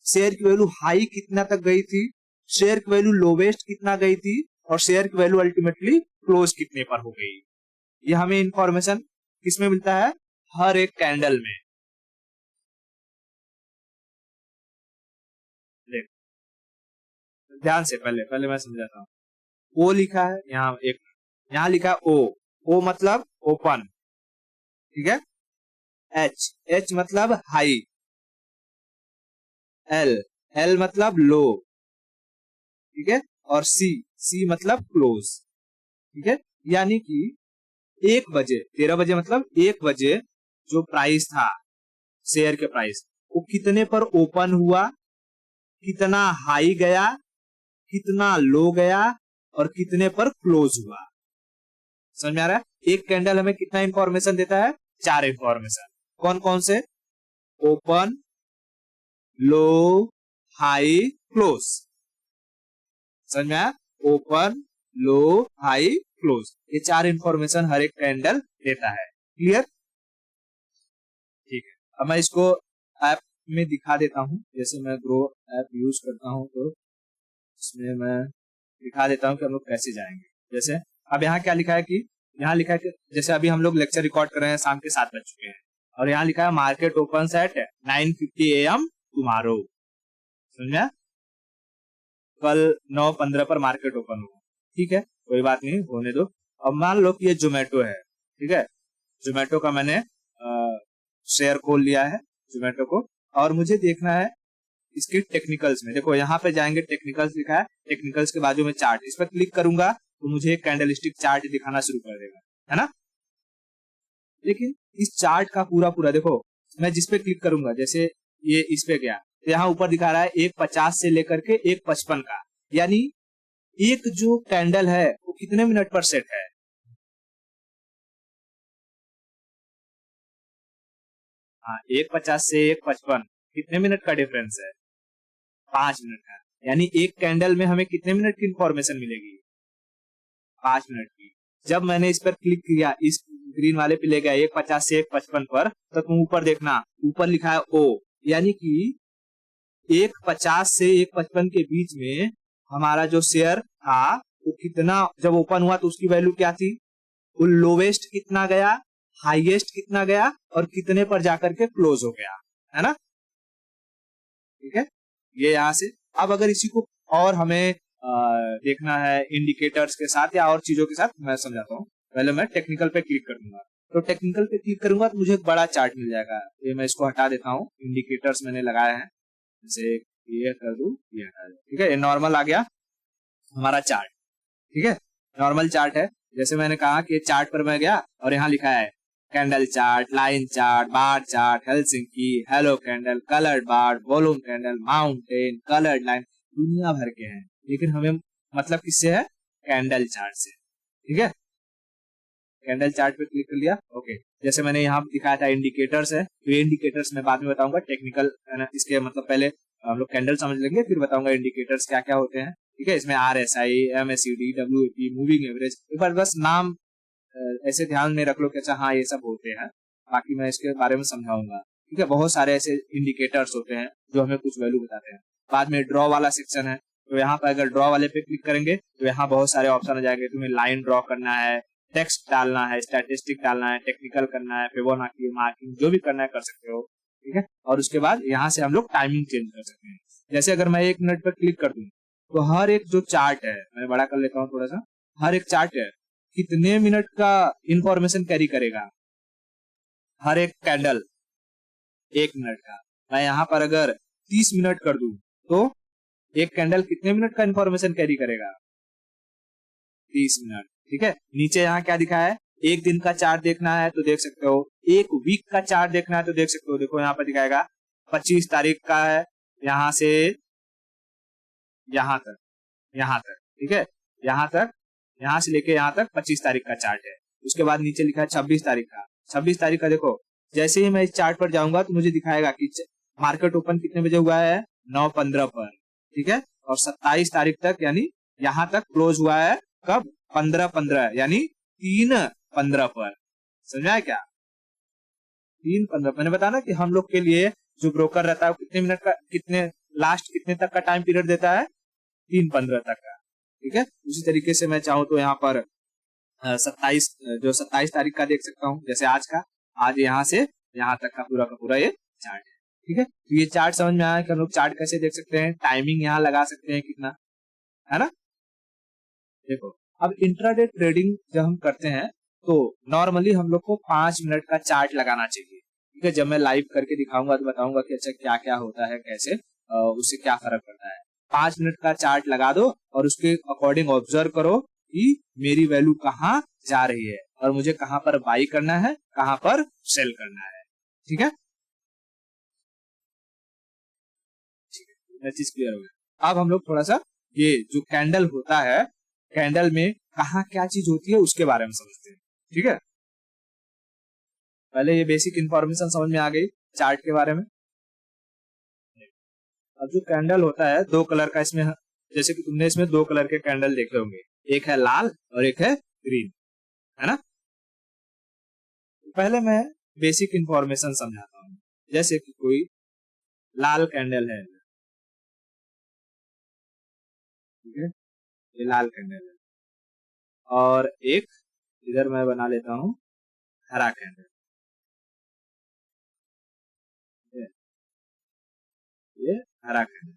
शेयर की वैल्यू हाई कितना तक गई थी, शेयर की वैल्यू लोवेस्ट कितना गई थी, और शेयर की वैल्यू अल्टीमेटली क्लोज कितने पर हो गई। ये हमें इंफॉर्मेशन किसमें मिलता है, हर एक कैंडल में। देख ध्यान से, पहले मैं समझाता हूँ। ओ लिखा है यहाँ, एक यहाँ लिखा है ओ, ओ मतलब ओपन, ठीक है। एच मतलब हाई, एल मतलब लो, ठीक है, और सी मतलब क्लोज, ठीक है। यानी कि 1 बजे, 13 बजे मतलब 1 बजे जो प्राइस था शेयर के प्राइस, वो कितने पर ओपन हुआ, कितना हाई गया, कितना लो गया, और कितने पर क्लोज हुआ। समझ में आ रहा है? एक कैंडल हमें कितना इंफॉर्मेशन देता है? 4 इंफॉर्मेशन। कौन कौन से? ओपन, लो, हाई, क्लोज। समझ में आया? ओपन, लो, हाई, क्लोज, ये 4 इंफॉर्मेशन हर एक कैंडल देता है। क्लियर? ठीक है, अब मैं इसको ऐप में दिखा देता हूं। जैसे मैं ग्रो ऐप यूज करता हूं तो इसमें मैं दिखा देता हूं कि हम लोग कैसे जाएंगे। जैसे अब यहाँ क्या लिखा है कि, यहाँ लिखा है कि जैसे अभी हम लोग लेक्चर रिकॉर्ड कर रहे हैं, शाम के 7 बज चुके हैं, और यहाँ लिखा है market open at 9:50 AM tomorrow. समझ में? कल 9:15 पर मार्केट ओपन होगा। ठीक है, कोई बात नहीं, होने दो। अब मान लो कि ये जोमेटो है, ठीक है, जोमेटो का मैंने शेयर खोल लिया है जोमेटो को, और मुझे देखना है इसके टेक्निकल्स में। देखो यहाँ पे जाएंगे, टेक्निकल्स लिखा है, टेक्निकल्स के बाजू में चार्ट, इस पर क्लिक करूंगा तो मुझे एक कैंडलस्टिक चार्ट दिखाना शुरू कर देगा, है ना। लेकिन इस चार्ट का पूरा पूरा देखो, मैं जिस पे क्लिक करूंगा, जैसे ये इस पे गया तो यहाँ ऊपर दिखा रहा है 1:50 से लेकर के 1:55 का, यानी एक जो कैंडल है वो कितने मिनट पर सेट है? हाँ, 1:50 से 1:55 कितने मिनट का डिफरेंस है? 5 मिनट का। यानी एक कैंडल में हमें कितने मिनट की इंफॉर्मेशन मिलेगी? 5 मिनट की। जब मैंने इस पर क्लिक किया, इस ग्रीन वाले पे ले गया 1:50 से 1:55 पर, तो तुम ऊपर देखना, ऊपर लिखा है ओ, यानी कि 1:50 से 1:55 के बीच में हमारा जो शेयर था वो कितना, जब ओपन हुआ तो उसकी वैल्यू क्या थी, वो लोवेस्ट कितना गया, हाईएस्ट कितना गया, और कितने पर जाकर के क्लोज हो गया, है ना। ठीक है, ये यहाँ से। अब अगर इसी को और हमें देखना है इंडिकेटर्स के साथ या और चीजों के साथ, मैं समझाता हूँ। पहले मैं टेक्निकल पे क्लिक कर दूंगा, तो टेक्निकल पे क्लिक करूंगा तो मुझे एक बड़ा चार्ट मिल जाएगा। ये मैं इसको हटा देता हूँ, इंडिकेटर्स मैंने लगाए हैं, जैसे ये कर दूं, ये हटा दूं, ठीक है, ये नॉर्मल आ गया हमारा चार्ट। ठीक है, नॉर्मल चार्ट है। जैसे मैंने कहा कि चार्ट पर मैं गया और यहाँ लिखा है candle chart, line chart, bar chart, Helsinki, hollow candle, coloured bar, volume candle, mountain, coloured line, दुनिया भर के हैं, लेकिन हमें मतलब किससे है? कैंडल चार्ट से। ठीक है, कैंडल चार्ट पे क्लिक कर लिया, ओके। जैसे मैंने यहाँ दिखाया था इंडिकेटर्स है, तो ये इंडिकेटर्स मैं बाद में बताऊंगा, टेक्निकल है ना, इसके मतलब पहले हम लोग कैंडल समझ लेंगे, फिर बताऊंगा इंडिकेटर्स क्या क्या होते हैं। ठीक है, इसमें RSI, MACD, WAP, moving average, एक बार बस नाम ऐसे ध्यान में रख लो कि अच्छा हाँ ये सब होते हैं, बाकी मैं इसके बारे में समझाऊंगा। ठीक है, बहुत सारे ऐसे इंडिकेटर्स होते हैं जो हमें कुछ वैल्यू बताते हैं। बाद में ड्रॉ वाला सेक्शन है, तो यहाँ पर अगर ड्रॉ वाले पे क्लिक करेंगे तो यहाँ बहुत सारे ऑप्शन आ जाएंगे। तुम्हें लाइन ड्रॉ करना है, टेक्स्ट डालना है, स्टैटिस्टिक डालना है, टेक्निकल करना है, फिबोनाची मार्किंग, जो भी करना है कर सकते हो। ठीक है, और उसके बाद यहाँ से हम लोग टाइमिंग चेंज कर सकते हैं। जैसे अगर मैं 1 मिनट पर क्लिक कर दूं तो हर एक जो चार्ट है, मैं बड़ा कर लेता हूँ थोड़ा सा, हर एक चार्ट है कितने मिनट का इंफॉर्मेशन कैरी करेगा? हर एक कैंडल 1 मिनट का। मैं यहाँ पर अगर 30 मिनट कर दूं तो एक कैंडल कितने मिनट का इंफॉर्मेशन कैरी करेगा? 30 मिनट। ठीक है, नीचे यहाँ क्या दिखा है? एक दिन का चार्ट देखना है तो देख सकते हो, एक वीक का चार्ट देखना है तो देख सकते हो। देखो यहाँ पर दिखाएगा 25 तारीख का है, यहाँ से यहाँ तक, यहाँ तक, ठीक है, यहाँ तक, यहाँ से लेके यहाँ तक 25 तारीख का चार्ट है। उसके बाद नीचे लिखा है 26 तारीख का। 26 तारीख का देखो, जैसे ही मैं इस चार्ट पर जाऊंगा तो मुझे दिखाएगा कि मार्केट ओपन कितने बजे हुआ है? 9:15 पर। ठीक है, और 27 तारीख तक, यानी यहाँ तक क्लोज हुआ है कब? 15:15, यानी 3:15 पर। समझा है क्या? 3:15। मैंने बताया ना कि हम लोग के लिए जो ब्रोकर रहता है कितने मिनट का, कितने लास्ट कितने तक का टाइम पीरियड देता है? 3:15 तक का। ठीक है, उसी तरीके से मैं चाहूँ तो यहाँ पर 27 तारीख का देख सकता हूँ, जैसे आज का, आज यहाँ से यहाँ तक का पूरा ये चार्ट है। ठीक है, तो ये चार्ट समझ में आया कि हम लोग चार्ट कैसे देख सकते हैं, टाइमिंग यहाँ लगा सकते हैं कितना, है ना। देखो, अब इंट्राडे ट्रेडिंग जब हम करते हैं तो नॉर्मली हम लोग को 5 मिनट का चार्ट लगाना चाहिए। ठीक है, जब मैं लाइव करके दिखाऊंगा तो बताऊंगा कि अच्छा क्या क्या होता है, कैसे उससे क्या फर्क पड़ता है। 5 मिनट का चार्ट लगा दो और उसके अकॉर्डिंग ऑब्जर्व करो कि मेरी वैल्यू कहाँ जा रही है और मुझे कहाँ पर बाई करना है, कहाँ पर सेल करना है। ठीक है, चीज क्लियर हो गया। अब हम लोग थोड़ा सा ये जो कैंडल होता है, कैंडल में कहाँ क्या चीज होती है उसके बारे में समझते हैं। ठीक है, पहले ये बेसिक इंफॉर्मेशन समझ में आ गई चार्ट के बारे में। अब जो कैंडल होता है 2 कलर का, इसमें जैसे कि तुमने इसमें 2 कलर के कैंडल देखे होंगे, एक है लाल और एक है ग्रीन, है ना। पहले मैं बेसिक इंफॉर्मेशन समझाता हूँ। जैसे कि कोई लाल कैंडल है, ठीक है, ये लाल कैंडल है, और एक इधर मैं बना लेता हूँ हरा कैंडल, ये हरा कैंडल।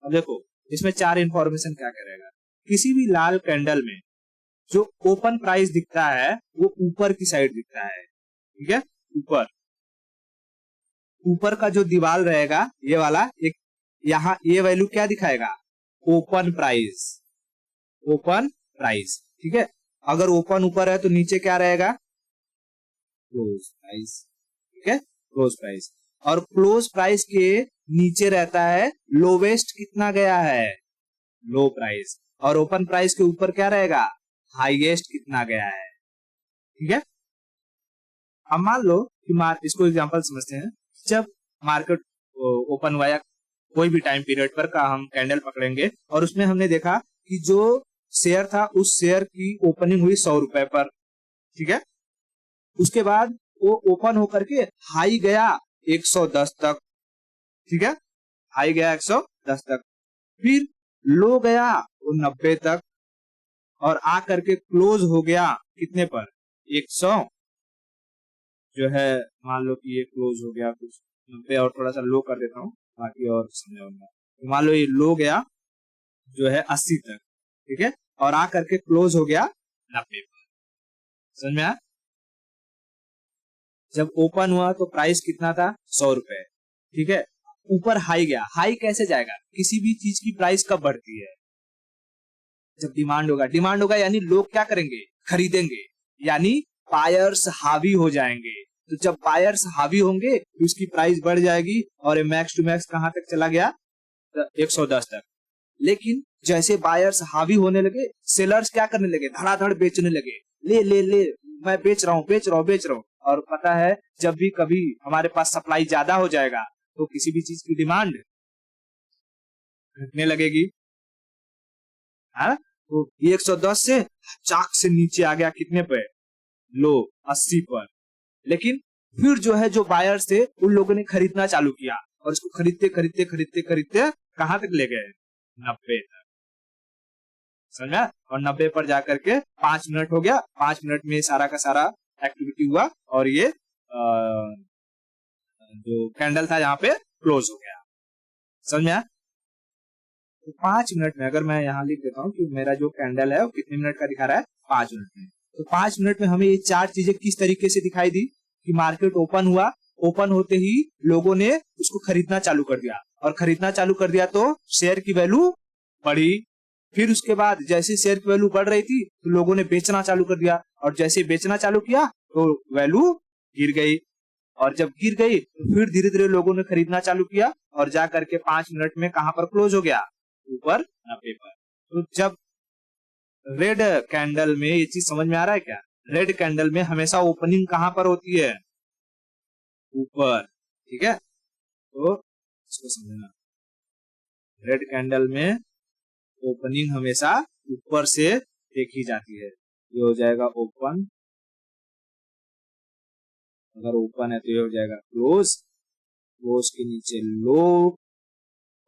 अब देखो इसमें 4 इंफॉर्मेशन क्या करेगा। किसी भी लाल कैंडल में जो ओपन प्राइस दिखता है वो ऊपर की साइड दिखता है, ठीक है, ऊपर ऊपर का जो दीवार रहेगा ये वाला, एक यहाँ ये वैल्यू क्या दिखाएगा, ओपन प्राइस, ओपन प्राइस। ठीक है, अगर ओपन ऊपर है तो नीचे क्या रहेगा, क्लोज प्राइस। ठीक है, क्लोज प्राइस। और क्लोज प्राइस के नीचे रहता है लोवेस्ट कितना गया है, लो प्राइस। और ओपन प्राइस के ऊपर क्या रहेगा, हाईएस्ट कितना गया है। ठीक है, अब मान लो कि इसको एग्जांपल समझते हैं। जब मार्केट ओपन हुआ या कोई भी टाइम पीरियड पर का हम कैंडल पकड़ेंगे और उसमें हमने देखा कि जो शेयर था उस शेयर की ओपनिंग हुई 100 रुपए पर। ठीक है, उसके बाद वो ओपन होकर के हाई गया 110 तक। ठीक है, हाई गया 110 तक, फिर लो गया वो 90 तक, और आ करके क्लोज हो गया कितने पर, 100 जो है, मान लो कि ये क्लोज हो गया कुछ 90, और थोड़ा सा लो कर देता हूँ बाकी और समझाऊंगा। तो मान लो ये लो गया जो है 80 तक, ठीक है, और आ करके क्लोज हो गया 90 पर। समझ में आया। जब ओपन हुआ तो प्राइस कितना था, 100 रुपए। ठीक है, ऊपर हाई गया। हाई कैसे जाएगा, किसी भी चीज की प्राइस कब बढ़ती है, जब डिमांड होगा। डिमांड होगा यानी लोग क्या करेंगे, खरीदेंगे, यानी बायर्स हावी हो जाएंगे। तो जब बायर्स हावी होंगे तो उसकी प्राइस बढ़ जाएगी, और ये मैक्स टू मैक्स कहां तक चला गया, 110 तक। लेकिन जैसे बायर्स हावी होने लगे, सेलर्स क्या करने लगे, धड़ाधड़ बेचने लगे, ले ले ले, मैं बेच रहा हूँ बेच रहा हूँ बेच रहा हूँ। और पता है जब भी कभी हमारे पास सप्लाई ज्यादा हो जाएगा तो किसी भी चीज की डिमांड घटने लगेगी। हाँ, तो 110 से चाक से नीचे आ गया कितने पे, लो 80 पर। लेकिन फिर जो है जो बायर्स थे उन लोगों ने खरीदना चालू किया, और इसको खरीदते खरीदते खरीदते खरीदते कहां तक ले गए, 90 तक। समझा। और 90 पर जाकर के 5 मिनट हो गया, 5 मिनट में सारा का सारा एक्टिविटी हुआ, और ये जो कैंडल था यहाँ पे क्लोज हो गया। समझ में आया। तो 5 मिनट में अगर मैं यहाँ लिख देता हूँ कि मेरा जो कैंडल है वो कितने मिनट का दिखा रहा है, 5 मिनट में। तो 5 मिनट में हमें ये 4 चीजें किस तरीके से दिखाई दी कि मार्केट ओपन हुआ, ओपन होते ही लोगों ने उसको खरीदना चालू कर दिया, और खरीदना चालू कर दिया तो शेयर की वैल्यू बढ़ी। फिर उसके बाद जैसे शेयर की वैल्यू बढ़ रही थी तो लोगों ने बेचना चालू कर दिया, और जैसे बेचना चालू किया तो वैल्यू गिर गई, और जब गिर गई तो फिर धीरे धीरे लोगों ने खरीदना चालू किया, और जा करके 5 मिनट में कहां पर क्लोज हो गया, ऊपर 90 पर। तो जब रेड कैंडल में, ये चीज समझ में आ रहा है क्या, रेड कैंडल में हमेशा ओपनिंग कहां पर होती है, ऊपर। ठीक है, तो इसको समझना, रेड कैंडल में ओपनिंग हमेशा ऊपर से देखी जाती है। ये हो जाएगा ओपन, अगर ओपन है तो ये हो जाएगा क्लोज, क्लोज के नीचे लो,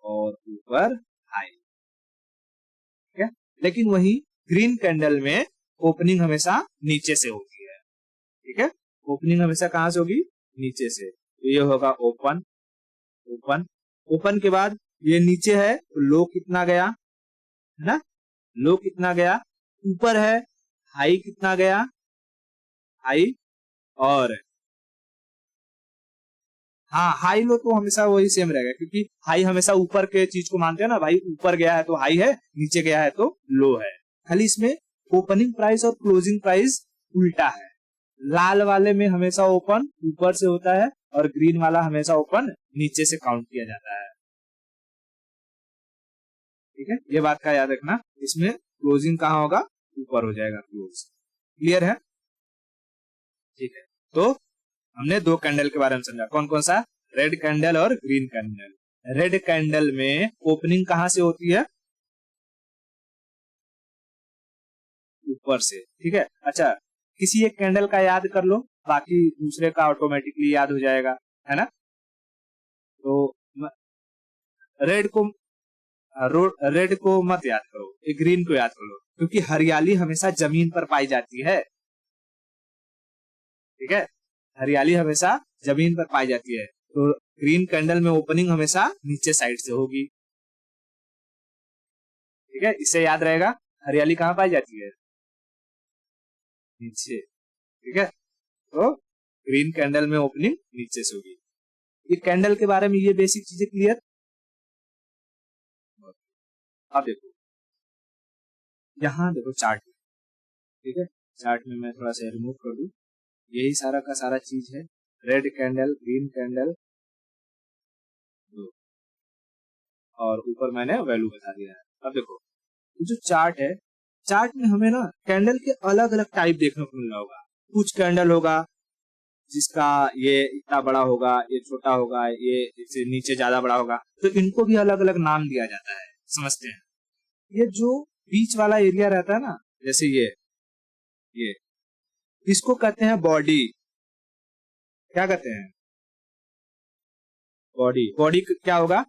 और ऊपर हाई। ठीक है, लेकिन वही ग्रीन कैंडल में ओपनिंग हमेशा नीचे से होती है। ठीक है, ओपनिंग हमेशा कहां से होगी, नीचे से। तो ये होगा ओपन, ओपन, ओपन के बाद ये नीचे है तो लो कितना गया, है ना, लो कितना गया, ऊपर है हाई कितना गया, हाई, और हाँ, हाई लो तो हमेशा वही सेम रहेगा, क्योंकि हाई हमेशा ऊपर के चीज को मानते हैं ना भाई, ऊपर गया है तो हाई है, नीचे गया है तो लो है। खाली इसमें ओपनिंग प्राइस और क्लोजिंग प्राइस उल्टा है। लाल वाले में हमेशा ओपन ऊपर से होता है और ग्रीन वाला हमेशा ओपन नीचे से काउंट किया जाता है। ठीक है, ये बात का याद रखना। इसमें क्लोजिंग कहाँ होगा, ऊपर हो जाएगा क्लोज। क्लियर है? ठीक है, तो हमने दो कैंडल के बारे में समझा, कौन कौन सा, रेड कैंडल और ग्रीन कैंडल। रेड कैंडल में ओपनिंग कहां से होती है, ऊपर से। ठीक है, अच्छा किसी एक कैंडल का याद कर लो, बाकी दूसरे का ऑटोमेटिकली याद हो जाएगा, है ना। तो रेड को रेड को मत याद करो, ये ग्रीन को याद करो, क्योंकि हरियाली हमेशा जमीन पर पाई जाती है। ठीक है, हरियाली हमेशा जमीन पर पाई जाती है, तो ग्रीन कैंडल में ओपनिंग हमेशा नीचे साइड से होगी। ठीक है, इससे याद रहेगा हरियाली कहाँ पाई जाती है, नीचे। ठीक है, तो ग्रीन कैंडल में ओपनिंग नीचे से होगी। ये कैंडल के बारे में ये बेसिक चीजें क्लियर। अब देखो, यहाँ देखो चार्ट, ठीक है, चार्ट में मैं थोड़ा सा रिमूव कर दूं, यही सारा का सारा चीज है, रेड कैंडल, ग्रीन कैंडल, और ऊपर मैंने वैल्यू बता दिया है। अब देखो जो चार्ट है, चार्ट में हमें ना कैंडल के अलग अलग टाइप देखने को मिल रहा होगा। कुछ कैंडल होगा जिसका ये इतना बड़ा होगा, ये छोटा होगा, ये इससे नीचे ज्यादा बड़ा होगा, तो इनको भी अलग अलग नाम दिया जाता है, समझते हैं। ये जो बीच वाला एरिया रहता है ना, जैसे ये इसको कहते हैं बॉडी। क्या कहते हैं, बॉडी। बॉडी क्या होगा,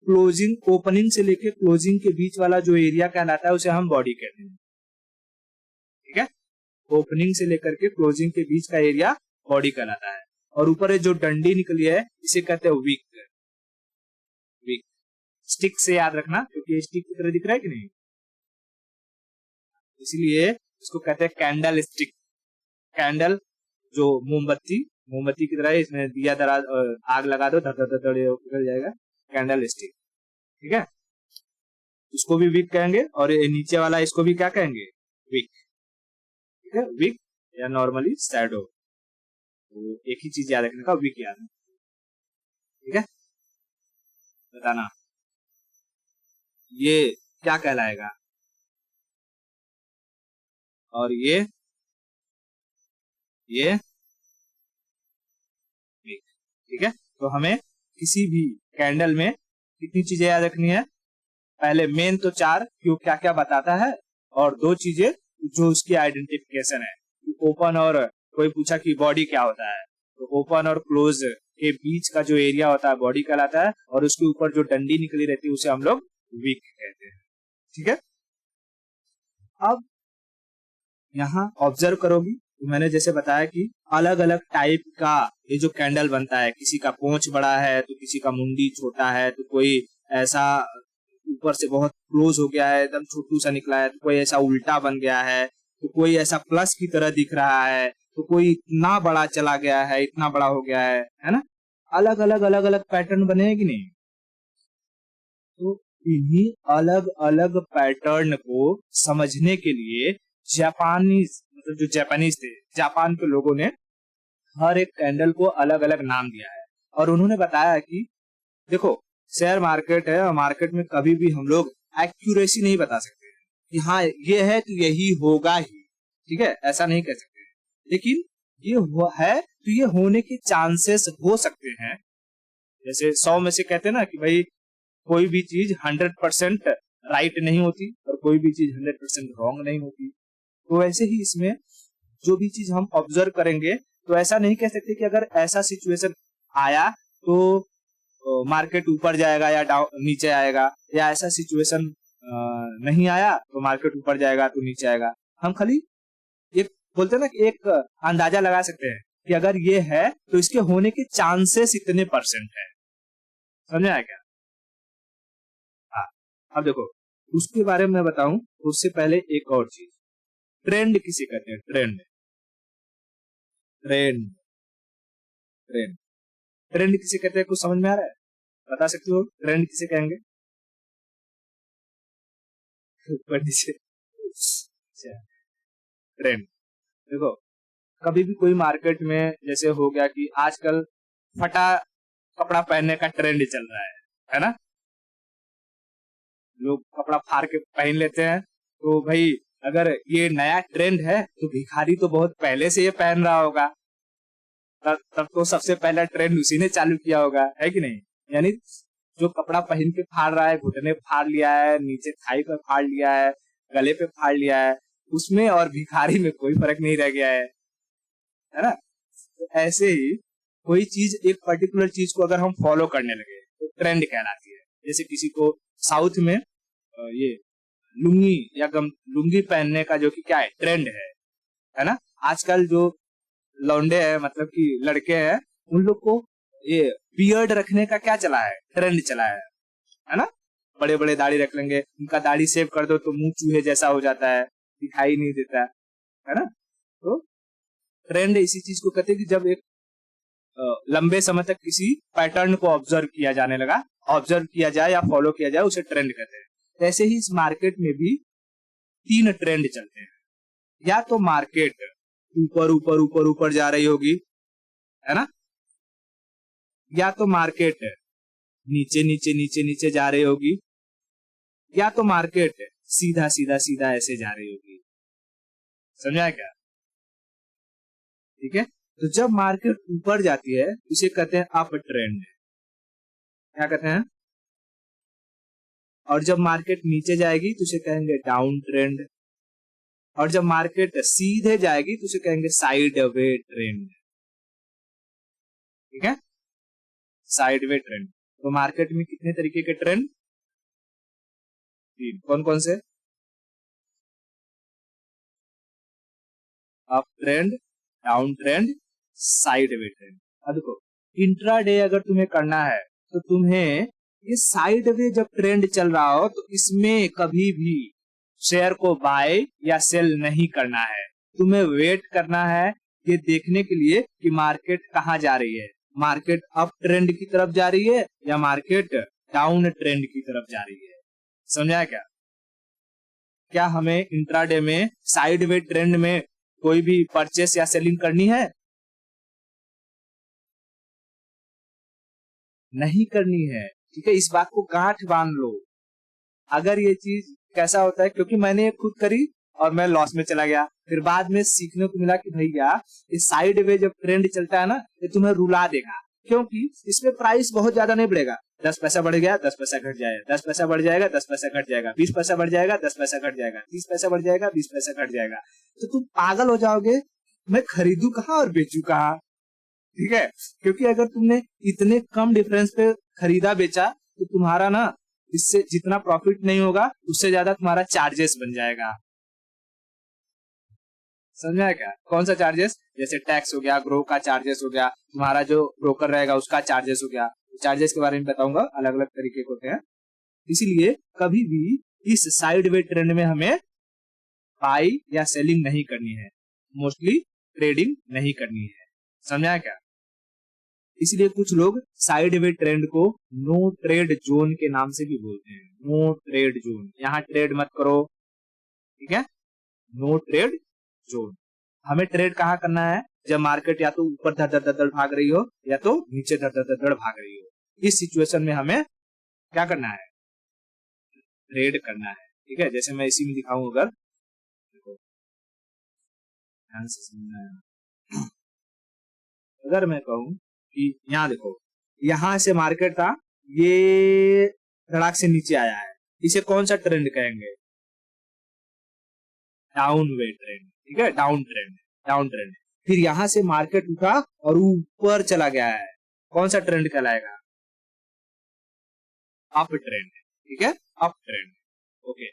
क्लोजिंग, ओपनिंग से लेके क्लोजिंग के बीच वाला जो एरिया कहलाता है उसे हम बॉडी कहते हैं। ठीक है, ओपनिंग से लेकर के क्लोजिंग के बीच का एरिया बॉडी कहलाता है। और ऊपर जो डंडी निकली है इसे कहते हैं विक। विक स्टिक से याद रखना, क्योंकि ये स्टिक की तरह दिख रहा है कि नहीं, इसलिए इसको कहते हैं कैंडल स्टिक। कैंडल जो मोमबत्ती, मोमबत्ती की तरह इसमें दिया दराज आग लगा दो, धड़ धड़ धड़ निकल जाएगा, कैंडल स्टिक। ठीक है, इसको भी विक कहेंगे, और ये नीचे वाला इसको भी क्या कहेंगे, विक। ठीक है, विक या नॉर्मली शैडो, तो एक ही चीज याद रखने का, विक याद रखना। ठीक है, बताना ये क्या कहलाएगा, और ये विक। ठीक है, तो हमें किसी भी कैंडल में कितनी चीजें याद रखनी है, पहले मेन तो चार, क्यों क्या क्या बताता है, और दो चीजें जो उसकी आइडेंटिफिकेशन है, ओपन और, कोई पूछा कि बॉडी क्या होता है, तो ओपन और क्लोज के बीच का जो एरिया होता है बॉडी कहलाता है, और उसके ऊपर जो डंडी निकली रहती है उसे हम लोग विक कहते हैं। ठीक है, अब यहाँ ऑब्जर्व करोगी तो मैंने जैसे बताया कि अलग अलग टाइप का ये जो कैंडल बनता है, किसी का पोंछ बड़ा है तो किसी का मुंडी छोटा है, तो कोई ऐसा ऊपर से बहुत क्लोज हो गया है, एकदम छोटू सा निकला है, तो कोई ऐसा उल्टा बन गया है, तो कोई ऐसा प्लस की तरह दिख रहा है, तो कोई इतना बड़ा चला गया है, इतना बड़ा हो गया है ना। अलग अलग पैटर्न बने कि नहीं। तो इन्हीं अलग अलग पैटर्न को समझने के लिए जापानीज, मतलब जो जापानीज थे, जापान के लोगों ने हर एक कैंडल को अलग अलग नाम दिया है। और उन्होंने बताया कि देखो शेयर मार्केट है, और मार्केट में कभी भी हम लोग एक्यूरेसी नहीं बता सकते कि हाँ ये है तो यही होगा ही, ठीक है, ऐसा नहीं कह सकते, लेकिन ये है तो ये होने के चांसेस हो सकते हैं। जैसे 100 में से कहते हैं ना कि भाई कोई भी चीज 100% राइट नहीं होती, और कोई भी चीज 100% रॉन्ग नहीं होती। तो ऐसे ही इसमें जो भी चीज हम ऑब्जर्व करेंगे, तो ऐसा नहीं कह सकते कि अगर ऐसा सिचुएशन आया तो मार्केट ऊपर जाएगा या नीचे आएगा, या ऐसा सिचुएशन नहीं आया तो मार्केट ऊपर जाएगा तो नीचे आएगा। हम खाली एक बोलते हैं ना कि एक अंदाजा लगा सकते हैं कि अगर ये है तो इसके होने के चांसेस इतने परसेंट है। समझ आया क्या? हाँ, अब देखो उसके बारे में मैं बताऊं, उससे पहले एक और चीज, ट्रेंड किसे कहते हैं, ट्रेंड। ट्रेंड ट्रेंड ट्रेंड किसे कहते हैं, कुछ समझ में आ रहा है? बता सकते हो ट्रेंड किसे कहेंगे? ऊपर नीचे। अच्छा, ट्रेंड देखो, कभी भी कोई मार्केट में जैसे हो गया कि आजकल फटा कपड़ा पहनने का ट्रेंड चल रहा है ना? लोग कपड़ा फाड़ के पहन लेते हैं। तो भाई अगर ये नया ट्रेंड है तो भिखारी तो बहुत पहले से ये पहन रहा होगा, तब तो सबसे पहला ट्रेंड उसी ने चालू किया होगा, है कि नहीं? यानी जो कपड़ा पहन के फाड़ रहा है, घुटने फाड़ लिया है, नीचे थाई पे फाड़ लिया है, गले पे फाड़ लिया है, उसमें और भिखारी में कोई फर्क नहीं रह गया है ना? तो ऐसे ही कोई चीज, एक पर्टिकुलर चीज को अगर हम फॉलो करने लगे तो ट्रेंड कहलाती है। जैसे किसी को साउथ में ये लुंगी या लुंगी पहनने का जो कि क्या है, ट्रेंड है ना? आजकल जो लौंडे हैं, मतलब कि लड़के हैं, उन लोग को ये बियर्ड रखने का क्या चला है, ट्रेंड चला है ना? बड़े बड़े दाढ़ी रख लेंगे, उनका दाढ़ी सेव कर दो तो मुंह चूहे जैसा हो जाता है, दिखाई नहीं देता है ना? तो ट्रेंड इसी चीज को कहते हैं कि जब एक लंबे समय तक किसी पैटर्न को ऑब्जर्व किया जाने लगा, ऑब्जर्व किया जाए या फॉलो किया जाए, उसे ट्रेंड कहते हैं। ऐसे ही इस मार्केट में भी 3 ट्रेंड चलते हैं। या तो मार्केट ऊपर ऊपर ऊपर ऊपर जा रही होगी, है ना? या तो मार्केट नीचे नीचे नीचे नीचे जा रही होगी, या तो मार्केट सीधा सीधा सीधा ऐसे जा रही होगी। समझा क्या? ठीक है, तो जब मार्केट ऊपर जाती है इसे कहते हैं अप ट्रेंड, क्या कहते हैं? और जब मार्केट नीचे जाएगी तो उसे कहेंगे डाउन ट्रेंड, और जब मार्केट सीधे जाएगी तो उसे कहेंगे साइड वे ट्रेंड। ठीक है, साइड वे ट्रेंड। तो मार्केट में कितने तरीके के ट्रेंड? 3। कौन कौन से? Up trend, down trend, side way trend. अब देखो, इंट्राडे अगर तुम्हें करना है तो तुम्हें ये साइड वे जब ट्रेंड चल रहा हो तो इसमें कभी भी शेयर को बाय या सेल नहीं करना है। तुम्हें वेट करना है ये देखने के लिए कि मार्केट कहाँ जा रही है, मार्केट अप ट्रेंड की तरफ जा रही है या मार्केट डाउन ट्रेंड की तरफ जा रही है। समझा क्या? क्या हमें इंट्राडे में साइड वे ट्रेंड में कोई भी परचेस या सेलिंग करनी है? नहीं करनी है। ठीक है, इस बात को गांठ बांध लो। अगर ये चीज कैसा होता है, क्योंकि मैंने खुद करी और मैं लॉस में चला गया, फिर बाद में सीखने को मिला कि भैया ये साइड वे जब ट्रेंड चलता है ना, ये तुम्हें रुला देगा, क्योंकि इसमें प्राइस बहुत ज्यादा नहीं बढ़ेगा। 10 पैसा बढ़ गया, 10 पैसा घट जाएगा, 10 पैसा बढ़ जाएगा, 10 पैसा घट जाएगा, 20 पैसा बढ़ जाएगा, 10 पैसा घट जाएगा, 30 पैसा बढ़ जाएगा, 20 पैसा घट जाएगा। तो तुम पागल हो जाओगे, मैं खरीदू कहाँ और बेचू कहाँ? ठीक है, क्योंकि अगर तुमने इतने कम डिफरेंस पे खरीदा बेचा तो तुम्हारा ना, इससे जितना प्रॉफिट नहीं होगा उससे ज्यादा तुम्हारा चार्जेस बन जाएगा। समझा क्या? कौन सा चार्जेस? जैसे टैक्स हो गया, ग्रो का चार्जेस हो गया, तुम्हारा जो ब्रोकर रहेगा उसका चार्जेस हो गया। चार्जेस के बारे में बताऊंगा, अलग अलग तरीके के होते हैं। इसीलिए कभी भी इस साइड वे ट्रेंड में हमें बाई या सेलिंग नहीं करनी है, मोस्टली ट्रेडिंग नहीं करनी है। समझा क्या? इसलिए कुछ लोग साइड वे ट्रेंड को नो ट्रेड जोन के नाम से भी बोलते हैं। नो ट्रेड जोन, यहाँ ट्रेड मत करो। ठीक है, नो ट्रेड जोन। हमें ट्रेड कहाँ करना है? जब मार्केट या तो ऊपर धड़ धड़ धड़ भाग रही हो या तो नीचे धड़ धड़ धड़ भाग रही हो। इस सिचुएशन में हमें क्या करना है? ट्रेड करना है। ठीक है, जैसे मैं इसी में दिखाऊं, अगर देखो ध्यान से समझना है। अगर मैं कहूं कि यहाँ देखो, यहाँ से मार्केट था, ये धड़ाक से नीचे आया है, इसे कौन सा ट्रेंड कहेंगे? डाउन वे ट्रेंड। ठीक है, डाउन ट्रेंड, डाउन ट्रेंड। फिर यहाँ से मार्केट उठा और ऊपर चला गया है, कौन सा ट्रेंड कहलाएगा? Up trend. ठीक है, अप ट्रेंड। ओके,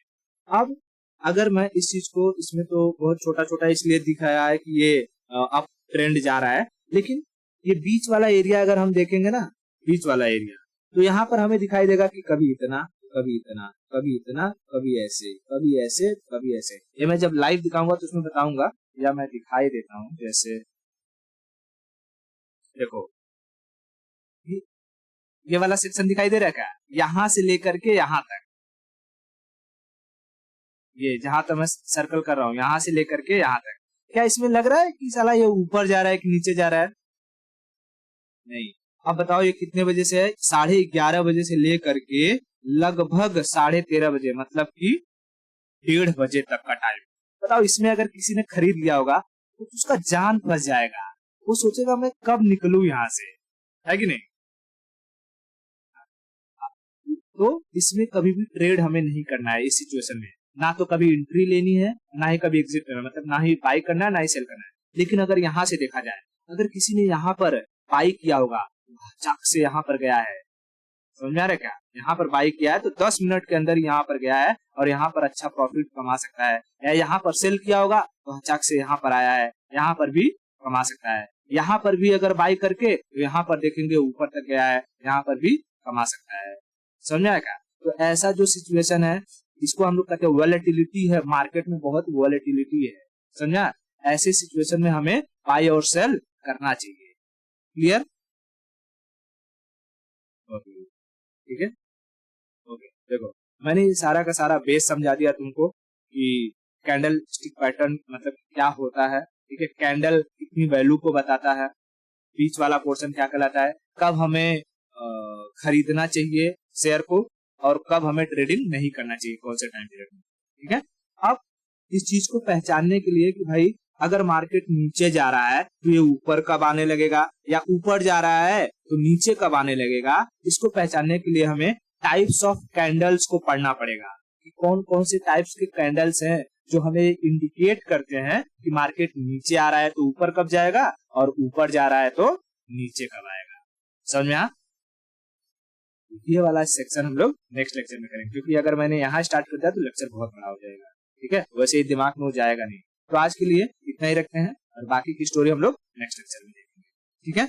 अब अगर मैं इस चीज को, इसमें तो बहुत छोटा छोटा इसलिए दिखाया है कि ये अप ट्रेंड जा रहा है, लेकिन ये बीच वाला एरिया अगर हम देखेंगे ना, बीच वाला एरिया, तो यहाँ पर हमें दिखाई देगा कि कभी इतना, कभी इतना, कभी इतना, कभी ऐसे, कभी ऐसे, कभी ऐसे। ये मैं जब लाइव दिखाऊंगा तो उसमें बताऊंगा, या मैं दिखाई देता हूँ। जैसे देखो, ये वाला सेक्शन दिखाई दे रहा है क्या, यहां से लेकर के यहां तक, ये जहां तक मैं सर्कल कर रहा हूं यहां से लेकर के यहां तक, क्या इसमें लग रहा है कि साला ये ऊपर जा रहा है कि नीचे जा रहा है? नहीं। अब बताओ ये कितने बजे से है, 11:30 बजे से लेकर के लगभग 13:30 बजे, मतलब कि 1:30 बजे तक का टाइम। बताओ इसमें अगर किसी ने खरीद लिया होगा तो उसका जान फंस जाएगा, वो सोचेगा मैं कब निकलूं यहाँ से, है कि नहीं? तो इसमें कभी भी ट्रेड हमें नहीं करना है इस सिचुएशन में, ना तो कभी एंट्री लेनी है ना ही कभी एग्जिट करना है, मतलब ना ही बाई करना है ना ही सेल करना है। लेकिन अगर यहाँ से देखा जाए, अगर किसी ने यहाँ पर बाई किया होगा, चाक से यहाँ पर गया है, समझ में आ रहा है क्या, यहाँ पर बाई किया है तो 10 मिनट के अंदर यहाँ पर गया है और यहाँ पर अच्छा प्रॉफिट कमा सकता है। या यहाँ पर सेल किया होगा तो चाक से यहाँ पर आया है, यहाँ पर भी कमा सकता है। यहाँ पर भी अगर बाई करके तो यहाँ पर देखेंगे ऊपर तक गया है, यहाँ पर भी कमा सकता है। समझ में आया क्या? तो ऐसा जो सिचुएशन है इसको हम लोग कहते हैं वॉलेटिलिटी है, मार्केट में बहुत वॉलेटिलिटी है, समझा? ऐसे सिचुएशन में हमें बाई और सेल करना चाहिए। क्लियर? ठीक है, ओके। देखो मैंने सारा का सारा बेस समझा दिया तुमको कि कैंडल स्टिक पैटर्न मतलब क्या होता है। ठीक है, कैंडल कितनी वैल्यू को बताता है, बीच वाला पोर्शन क्या कहलाता है, कब हमें खरीदना चाहिए शेयर को और कब हमें ट्रेडिंग नहीं करना चाहिए, कौन से टाइम पीरियड में। ठीक है, अब इस चीज को पहचानने के लिए कि भाई अगर मार्केट नीचे जा रहा है तो ये ऊपर कब आने लगेगा, या ऊपर जा रहा है तो नीचे कब आने लगेगा, इसको पहचानने के लिए हमें टाइप्स ऑफ कैंडल्स को पढ़ना पड़ेगा कि कौन कौन से टाइप्स के कैंडल्स हैं जो हमें इंडिकेट करते हैं कि मार्केट नीचे आ रहा है तो ऊपर कब जाएगा और ऊपर जा रहा है तो नीचे कब आएगा। समझ में आ? ये वाला सेक्शन हम लोग नेक्स्ट लेक्चर में करेंगे, क्योंकि अगर मैंने यहाँ स्टार्ट कर दिया तो लेक्चर बहुत बड़ा हो जाएगा। ठीक है, वैसे ही दिमाग में हो जाएगा नहीं। तो आज के लिए इतना ही रखते हैं और बाकी की स्टोरी हम लोग नेक्स्ट लेक्चर में देखेंगे। ठीक है।